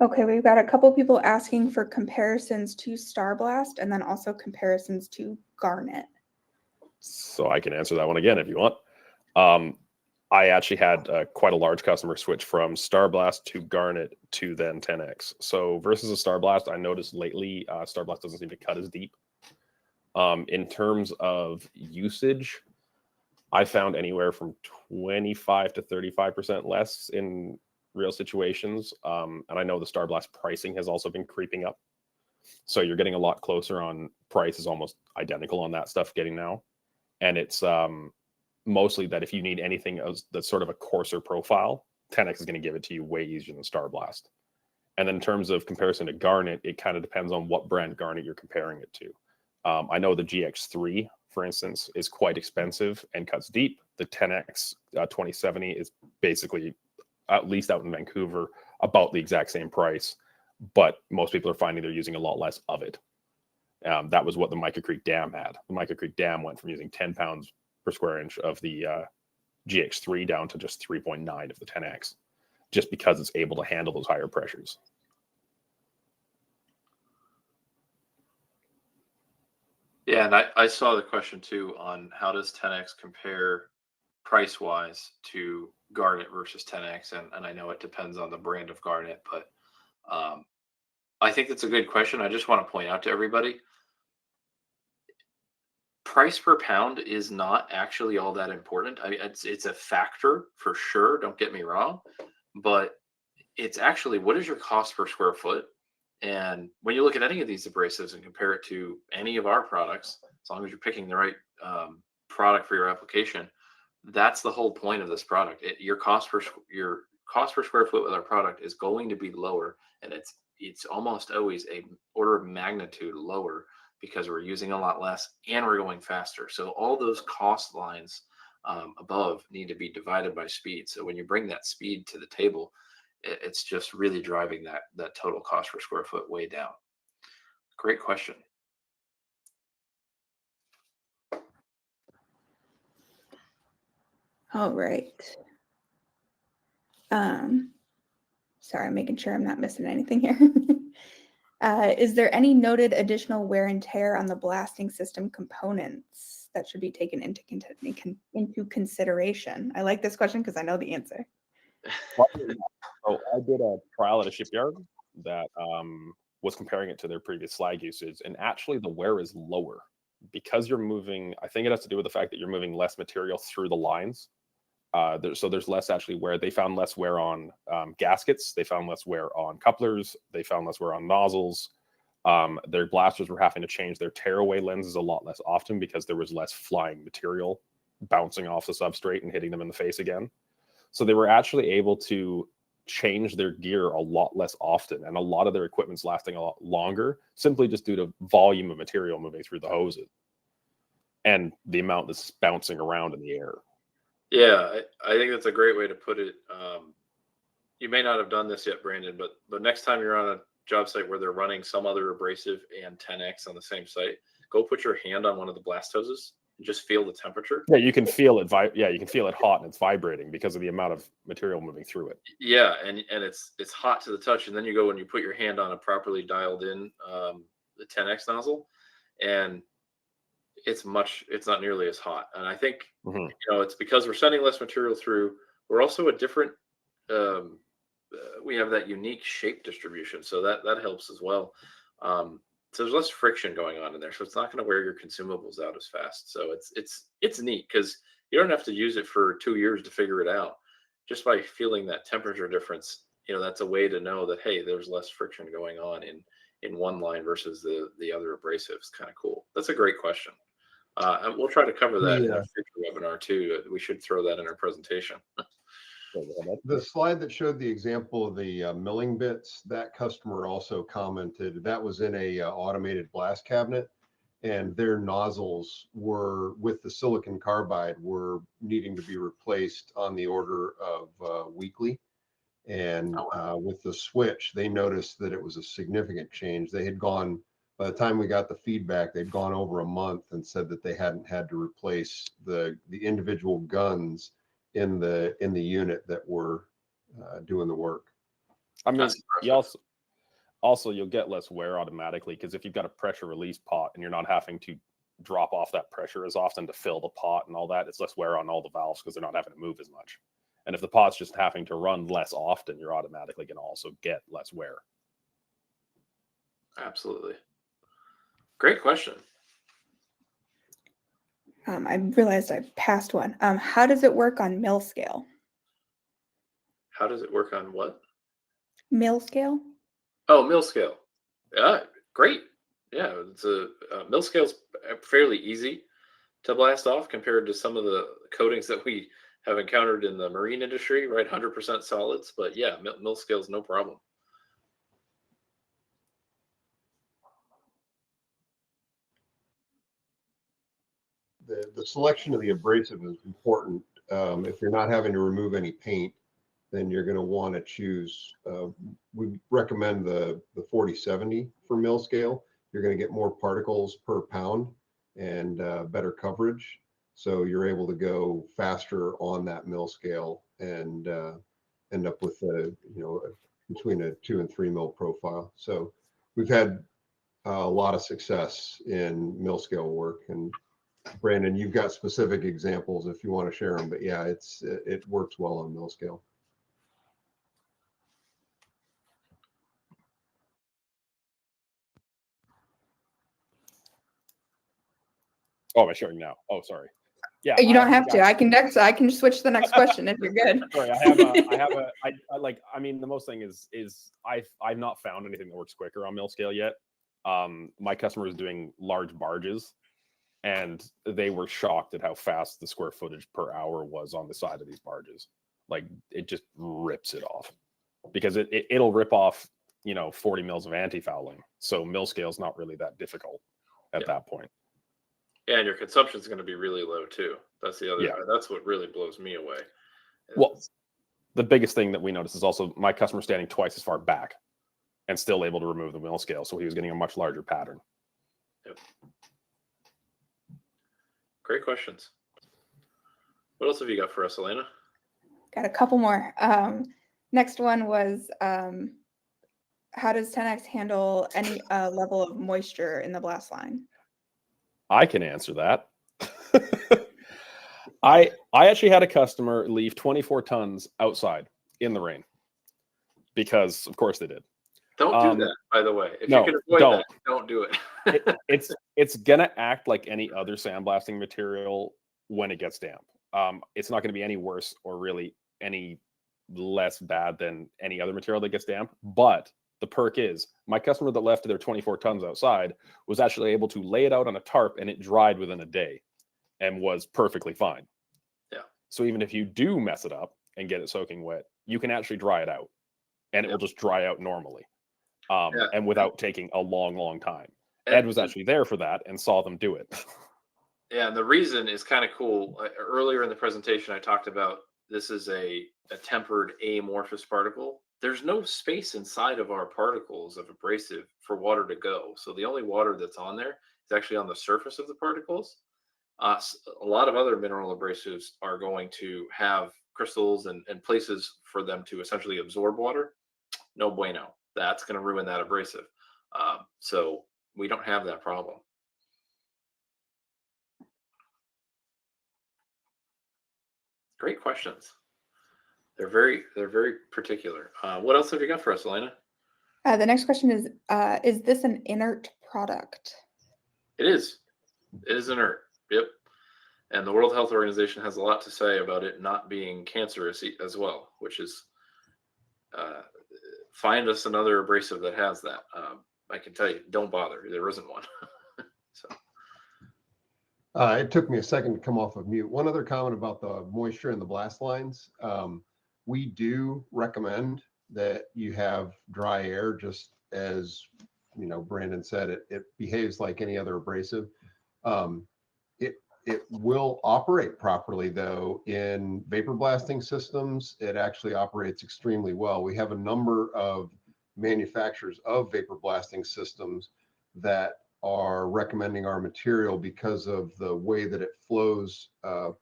Okay, we've got a couple people asking for comparisons to Star Blast and then also comparisons to Garnet. So I can answer that one again if you want. I actually had quite a large customer switch from Star Blast to Garnet to then 10X. So versus a Star Blast, I noticed lately Star Blast doesn't seem to cut as deep. In terms of usage, I found anywhere from 25 to 35% less in real situations. And I know the Star Blast pricing has also been creeping up. So you're getting a lot closer on price is almost identical on that stuff getting now. And it's mostly that if you need anything else that's sort of a coarser profile, 10X is going to give it to you way easier than Star Blast. And then in terms of comparison to Garnet, it kind of depends on what brand Garnet you're comparing it to. I know the GX3, for instance, is quite expensive and cuts deep. The 10X 2070 is basically, at least out in Vancouver, about the exact same price, but most people are finding they're using a lot less of it. That was what the Mica Creek Dam had. The Mica Creek Dam went from using 10 pounds per square inch of the GX3 down to just 3.9 of the 10X, just because it's able to handle those higher pressures. Yeah, and I saw the question too on how does 10X compare price-wise to Garnet versus 10X, and I know it depends on the brand of Garnet, but I think that's a good question. I just want to point out to everybody, price per pound is not actually all that important. I mean, it's a factor for sure, don't get me wrong, but it's actually what is your cost per square foot? And when you look at any of these abrasives and compare it to any of our products, as long as you're picking the right product for your application, that's the whole point of this product. Your cost per square foot with our product is going to be lower, and it's almost always a order of magnitude lower because we're using a lot less and we're going faster. So all those cost lines above need to be divided by speed. So when you bring that speed to the table, it's just really driving that total cost per square foot way down. Great question. All right. Sorry, I'm making sure I'm not missing anything here. Is there any noted additional wear and tear on the blasting system components that should be taken into consideration? I like this question because I know the answer. So I did a trial at a shipyard that was comparing it to their previous slag usage, and actually the wear is lower because you're moving. I think it has to do with the fact that you're moving less material through the lines. So there's less actually wear. They found less wear on gaskets. They found less wear on couplers. They found less wear on nozzles. Their blasters were having to change their tearaway lenses a lot less often because there was less flying material bouncing off the substrate and hitting them in the face again. So they were actually able to change their gear a lot less often, and a lot of their equipment's lasting a lot longer simply just due to volume of material moving through the hoses and the amount that's bouncing around in the air. Yeah, I think that's a great way to put it. You may not have done this yet, Brandon, but next time you're on a job site where they're running some other abrasive and 10X on the same site, go put your hand on one of the blast hoses and just feel the temperature. Yeah, you can feel it. You can feel it hot and it's vibrating because of the amount of material moving through it. Yeah, and it's hot to the touch, and then you go and you put your hand on a properly dialed in the 10X nozzle, and it's not nearly as hot. And I think it's because we're sending less material through. We're also a different we have that unique shape distribution, so that helps as well. So there's less friction going on in there, so it's not going to wear your consumables out as fast. So it's neat because you don't have to use it for 2 years to figure it out. Just by feeling that temperature difference, that's a way to know that, hey, there's less friction going on in one line versus the other abrasives. Kind of cool. That's a great question. And we'll try to cover that in a future webinar too. We should throw that in our presentation. The slide that showed the example of the milling bits, that customer also commented that was in a automated blast cabinet, and their nozzles were, with the silicon carbide, were needing to be replaced on the order of weekly. And with the switch, they noticed that it was a significant change. They had gone, by the time we got the feedback, they'd gone over a month and said that they hadn't had to replace the individual guns in the unit that were doing the work. I mean, you'll get less wear automatically because if you've got a pressure release pot and you're not having to drop off that pressure as often to fill the pot and all that, it's less wear on all the valves because they're not having to move as much. And if the pot's just having to run less often, you're automatically going to also get less wear. Absolutely. Great question. I realized I passed one. How does it work on mill scale? How does it work on what? Mill scale? Oh, mill scale. Yeah, great. Yeah, it's mill scale's fairly easy to blast off compared to some of the coatings that we have encountered in the marine industry, right? 100% solids, but yeah, mill scale's no problem. The selection of the abrasive is important. If you're not having to remove any paint, then you're going to want to choose. We recommend the 4070 for mill scale. You're going to get more particles per pound and better coverage. So you're able to go faster on that mill scale and end up with between a 2 and 3 mil profile. So we've had a lot of success in mill scale work. And Brandon, you've got specific examples if you want to share them, but yeah, it works well on mill scale. Oh, am I sharing now? Oh, sorry. Yeah, You don't have to. I can just switch to the next question if you're good. Sorry, I mean, the most thing is I've not found anything that works quicker on mill scale yet. My customer is doing large barges, and they were shocked at how fast the square footage per hour was on the side of these barges. Like, it just rips it off because it'll rip off 40 mils of anti-fouling. So mill scale is not really that difficult at that point. Yeah, and your consumption is going to be really low too. That's the other. Yeah. That's what really blows me away. Well, the biggest thing that we noticed is also my customer standing twice as far back and still able to remove the mill scale, so he was getting a much larger pattern. Yep. Great questions. What else have you got for us, Elena? Got a couple more. Next one was how does 10X handle any level of moisture in the blast line? I can answer that. I actually had a customer leave 24 tons outside in the rain because, of course, they did. Don't do that, by the way. If no, you can avoid don't. that, don't do it. It's gonna act like any other sandblasting material when it gets damp. It's not going to be any worse or really any less bad than any other material that gets damp. But the perk is my customer that left their 24 tons outside was actually able to lay it out on a tarp and it dried within a day and was perfectly fine. Yeah. So even if you do mess it up and get it soaking wet, you can actually dry it out and it will just dry out normally and without taking a long, long time. Ed was actually there for that and saw them do it. Yeah, and the reason is kind of cool. Earlier in the presentation, I talked about this is a tempered amorphous particle. There's no space inside of our particles of abrasive for water to go. So the only water that's on there is actually on the surface of the particles. A lot of other mineral abrasives are going to have crystals and places for them to essentially absorb water. No bueno. That's going to ruin that abrasive. So we don't have that problem. Great questions. They're very particular. What else have you got for us, Elena? The next question is this an inert product? It is. It is inert. Yep. And the World Health Organization has a lot to say about it not being cancerous as well, which is find us another abrasive that has that. I can tell you, don't bother. There isn't one. So. It took me a second to come off of mute. One other comment about the moisture in the blast lines. We do recommend that you have dry air, just as Brandon said, it behaves like any other abrasive. It will operate properly though in vapor blasting systems. It actually operates extremely well. We have a number of manufacturers of vapor blasting systems that are recommending our material because of the way that it flows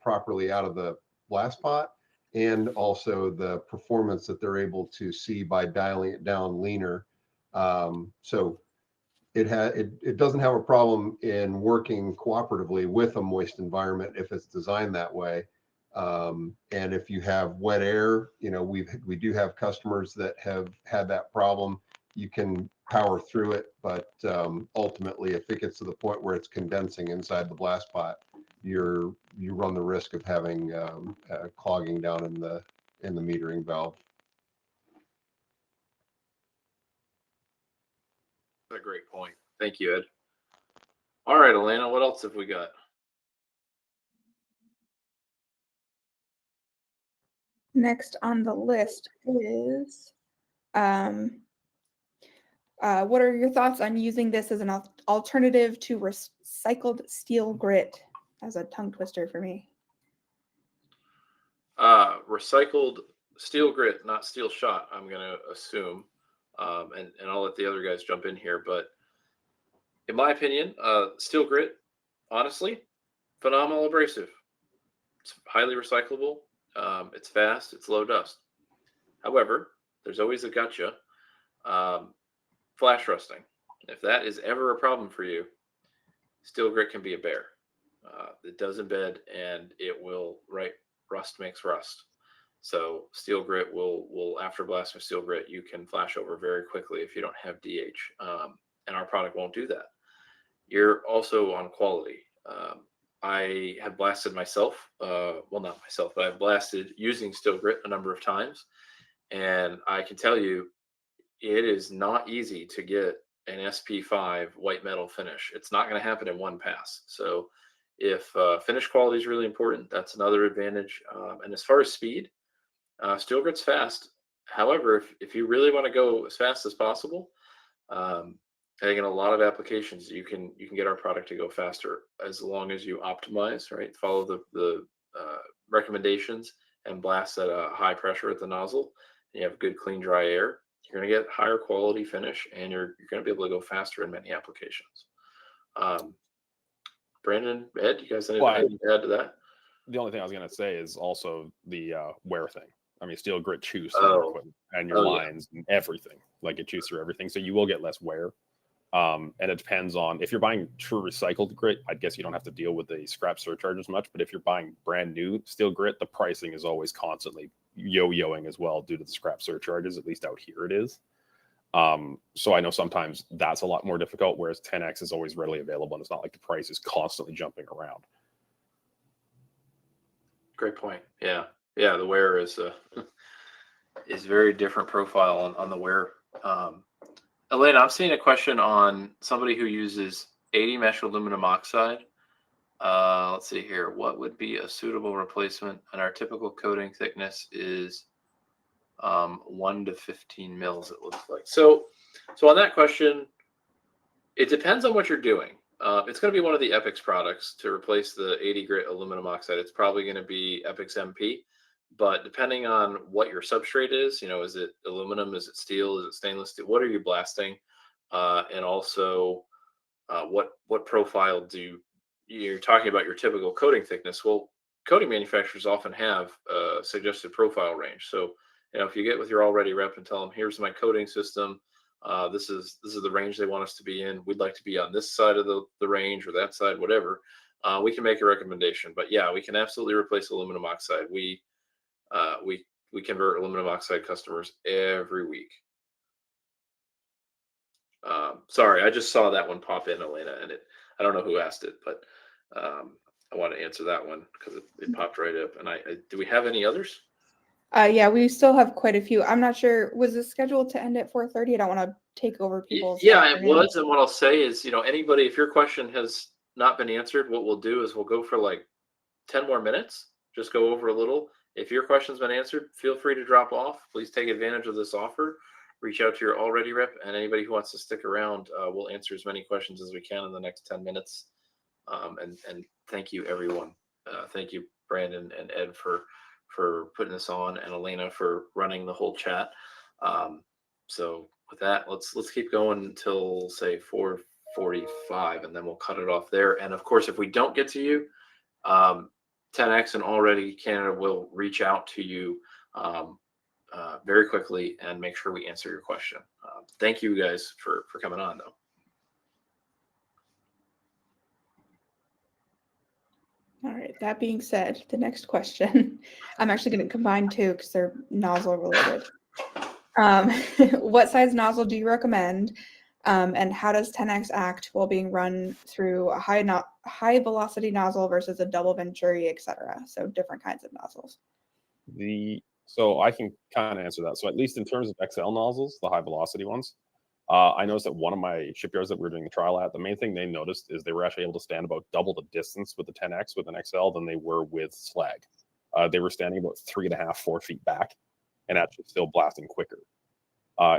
properly out of the blast pot, and also the performance that they're able to see by dialing it down leaner. So it doesn't have a problem in working cooperatively with a moist environment if it's designed that way. And if you have wet air, we do have customers that have had that problem. You can power through it, but ultimately, if it gets to the point where it's condensing inside the blast pot, you run the risk of having clogging down in the metering valve. That's a great point. Thank you, Ed. All right, Elena, what else have we got? Next on the list is, what are your thoughts on using this as an alternative to recycled steel grit? As a tongue twister for me. Recycled steel grit, not steel shot, I'm going to assume. And I'll let the other guys jump in here. But in my opinion, steel grit, honestly, phenomenal abrasive. It's highly recyclable. It's fast. It's low dust. However, there's always a gotcha. Flash rusting. If that is ever a problem for you, steel grit can be a bear. It does embed, and it will, rust makes rust. So steel grit will after blasting steel grit, you can flash over very quickly if you don't have DH. And our product won't do that. You're also on quality. I have blasted myself. Well, not myself, but I've blasted using steel grit a number of times. And I can tell you, it is not easy to get an SP5 white metal finish. It's not going to happen in one pass. So if finish quality is really important, that's another advantage. And as far as speed, steel grit's fast. However, if you really want to go as fast as possible, I think in a lot of applications you can get our product to go faster as long as you optimize, right? Follow the recommendations and blast at a high pressure at the nozzle. And you have good, clean, dry air. You're going to get higher quality finish, and you're going to be able to go faster in many applications. Brandon, Ed, you guys have anything to add to that? The only thing I was going to say is also the wear thing. I mean, steel grit chews through your Oh. equipment and your Oh, yeah. lines and everything. Like, it chews through everything, so you will get less wear. And it depends on if you're buying true recycled grit. I guess you don't have to deal with the scrap surcharge as much. But if you're buying brand new steel grit, the pricing is always constantly yo-yoing as well due to the scrap surcharges. At least out here it is. So I know sometimes that's a lot more difficult, whereas 10X is always readily available, and it's not like the price is constantly jumping around. Great point. Yeah. The wear is very different profile on the wear. Elena, I'm seeing a question on somebody who uses 80 mesh aluminum oxide. Let's see here. What would be a suitable replacement? And our typical coating thickness is 1 to 15 mils, it looks like. So on that question, it depends on what you're doing. It's going to be one of the Epix products to replace the 80 grit aluminum oxide. It's probably going to be Epix MP. But depending on what your substrate is, is it aluminum? Is it steel? Is it stainless steel? What are you blasting? And also, what profile you're talking about your typical coating thickness? Well, coating manufacturers often have a suggested profile range. So, if you get with your Allredi rep and tell them, here's my coating system, this is the range they want us to be in. We'd like to be on this side of the range or that side, whatever. We can make a recommendation. But yeah, we can absolutely replace aluminum oxide. We convert aluminum oxide customers every week. Sorry, I just saw that one pop in, Elena, and I don't know who asked it, but I want to answer that one because it popped right up. And do we have any others? Yeah, we still have quite a few. I'm not sure. Was it scheduled to end at 4:30? I don't want to take over people's. Yeah, it afternoon. was. And what I'll say is, anybody, if your question has not been answered, what we'll do is we'll go for like 10 more minutes, just go over a little. If your question's been answered, feel free to drop off. Please take advantage of this offer. Reach out to your Allredi rep, and anybody who wants to stick around, we'll answer as many questions as we can in the next 10 minutes. And thank you, everyone. Thank you, Brandon and Ed, for putting this on, and Elena for running the whole chat. So with that, let's keep going until say 4:45, and then we'll cut it off there. And of course, if we don't get to you, 10X and Allredi Canada will reach out to you very quickly and make sure we answer your question. Thank you guys for coming on, though. All right. That being said, the next question, I'm actually going to combine two because they're nozzle related. What size nozzle do you recommend? And how does 10X act while being run through a high velocity nozzle versus a double venturi, etc.? So different kinds of nozzles. So I can kind of answer that. So at least in terms of XL nozzles, the high velocity ones, I noticed that one of my shipyards that we were doing the trial at, the main thing they noticed is they were actually able to stand about double the distance with the 10X with an XL than they were with Slag. They were standing about 3.5, 4 feet back and actually still blasting quicker.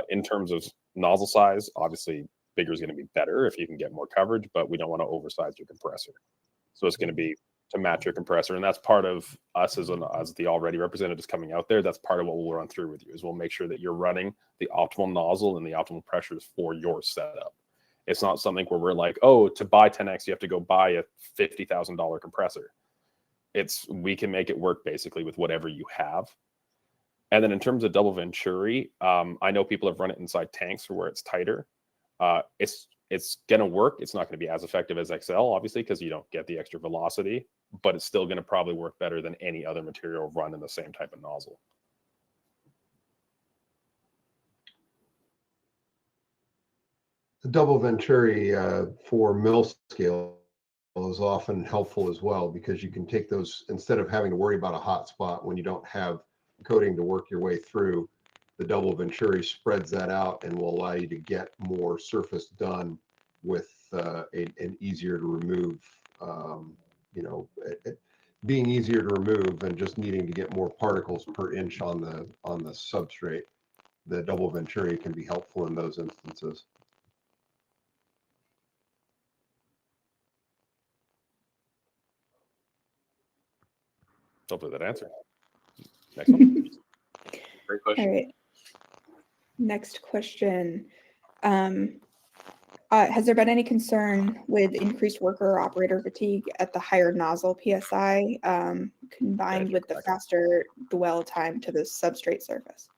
In terms of nozzle size, obviously bigger is going to be better if you can get more coverage, but we don't want to oversize your compressor. So it's going to be to match your compressor. And that's part of us as the Allredi representatives coming out there. That's part of what we'll run through with you is we'll make sure that you're running the optimal nozzle and the optimal pressures for your setup. It's not something where we're like, oh, to buy 10X, you have to go buy a $50,000 compressor. We can make it work basically with whatever you have. And then in terms of double venturi, I know people have run it inside tanks for where it's tighter. It's going to work. It's not going to be as effective as XL, obviously, because you don't get the extra velocity, but it's still going to probably work better than any other material run in the same type of nozzle. The double venturi for mill scale is often helpful as well, because you can take those, instead of having to worry about a hot spot when you don't have coating to work your way through, the double venturi spreads that out and will allow you to get more surface done with an easier to remove, being easier to remove and just needing to get more particles per inch on the substrate. The double venturi can be helpful in those instances. Hopefully that answered. Next one. Great question. All right. Next question. Has there been any concern with increased worker or operator fatigue at the higher nozzle PSI combined with the faster dwell time to the substrate surface?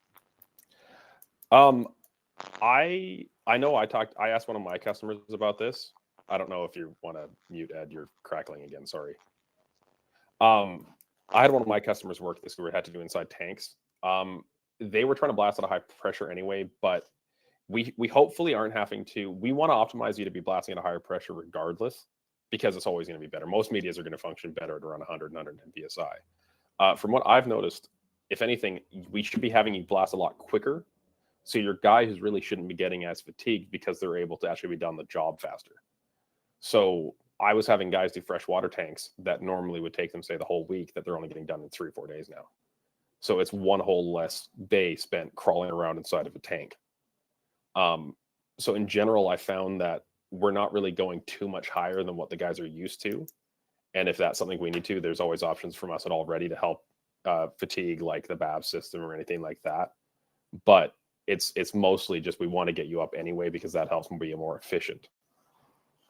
I know I asked one of my customers about this. I don't know if you want to mute, Ed. You're crackling again. Sorry. I had one of my customers work this who had to do inside tanks. They were trying to blast at a high pressure anyway, but we hopefully aren't having to. We want to optimize you to be blasting at a higher pressure regardless, because it's always going to be better. Most medias are going to function better at around 100, 110 psi. From what I've noticed, if anything, we should be having you blast a lot quicker. So your guy who's really shouldn't be getting as fatigued because they're able to actually be done the job faster. So I was having guys do freshwater tanks that normally would take them, say, the whole week, that they're only getting done in 3 or 4 days now. So it's one whole less day spent crawling around inside of a tank. So in general, I found that we're not really going too much higher than what the guys are used to. And if that's something we need to, there's always options from us at Allredi to help fatigue, like the BAV system or anything like that. But it's mostly just we want to get you up anyway, because that helps them be more efficient.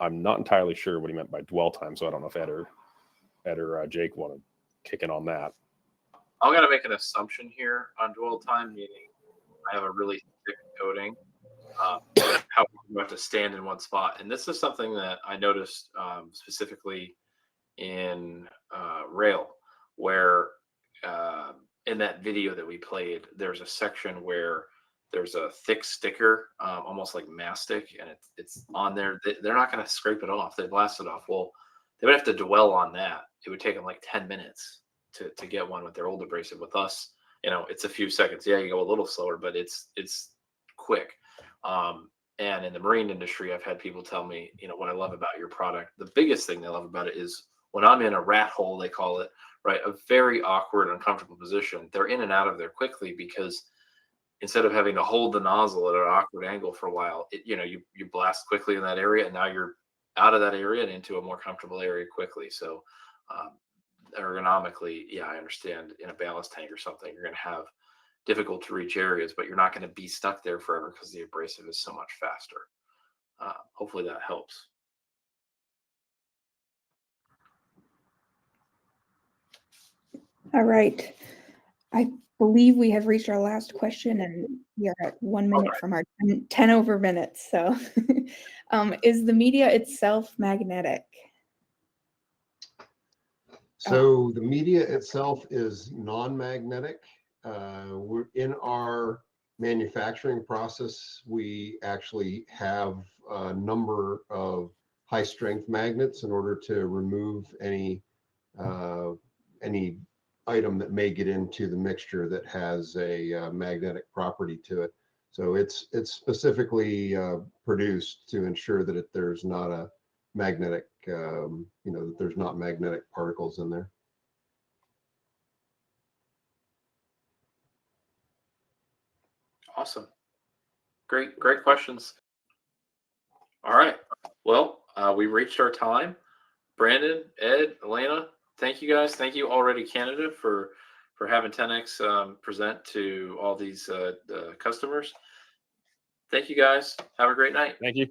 I'm not entirely sure what he meant by dwell time, so I don't know if Ed or Jake want to kick in on that. I'm going to make an assumption here on dwell time, meaning I have a really thick coating. How you have to stand in one spot. And this is something that I noticed specifically in rail, where in that video that we played, there's a section where there's a thick sticker, almost like mastic, and it's on there. They're not going to scrape it off. They blast it off. Well, they would have to dwell on that. It would take them like 10 minutes to get one with their old abrasive. With us, it's a few seconds. Yeah, you go a little slower, but it's quick. And in the marine industry, I've had people tell me, what I love about your product, the biggest thing they love about it is when I'm in a rat hole, they call it, right? A very awkward, uncomfortable position. They're in and out of there quickly, because instead of having to hold the nozzle at an awkward angle for a while, you blast quickly in that area, and now you're out of that area and into a more comfortable area quickly. So ergonomically, yeah, I understand in a ballast tank or something, you're going to have difficult to reach areas, but you're not going to be stuck there forever because the abrasive is so much faster. Hopefully that helps. All right. I believe we have reached our last question, and we are at 1 minute from our 10 over minutes. So is the media itself magnetic? So the media itself is non-magnetic. We're in our manufacturing process, we actually have a number of high strength magnets in order to remove any item that may get into the mixture that has a magnetic property to it. So it's specifically produced to ensure that there's not a magnetic, that there's not magnetic particles in there. Awesome. Great questions. All right. Well, we reached our time. Brandon, Ed, Elena, thank you guys. Thank you Allredi Canada for having 10X present to all these customers. Thank you guys. Have a great night. Thank you.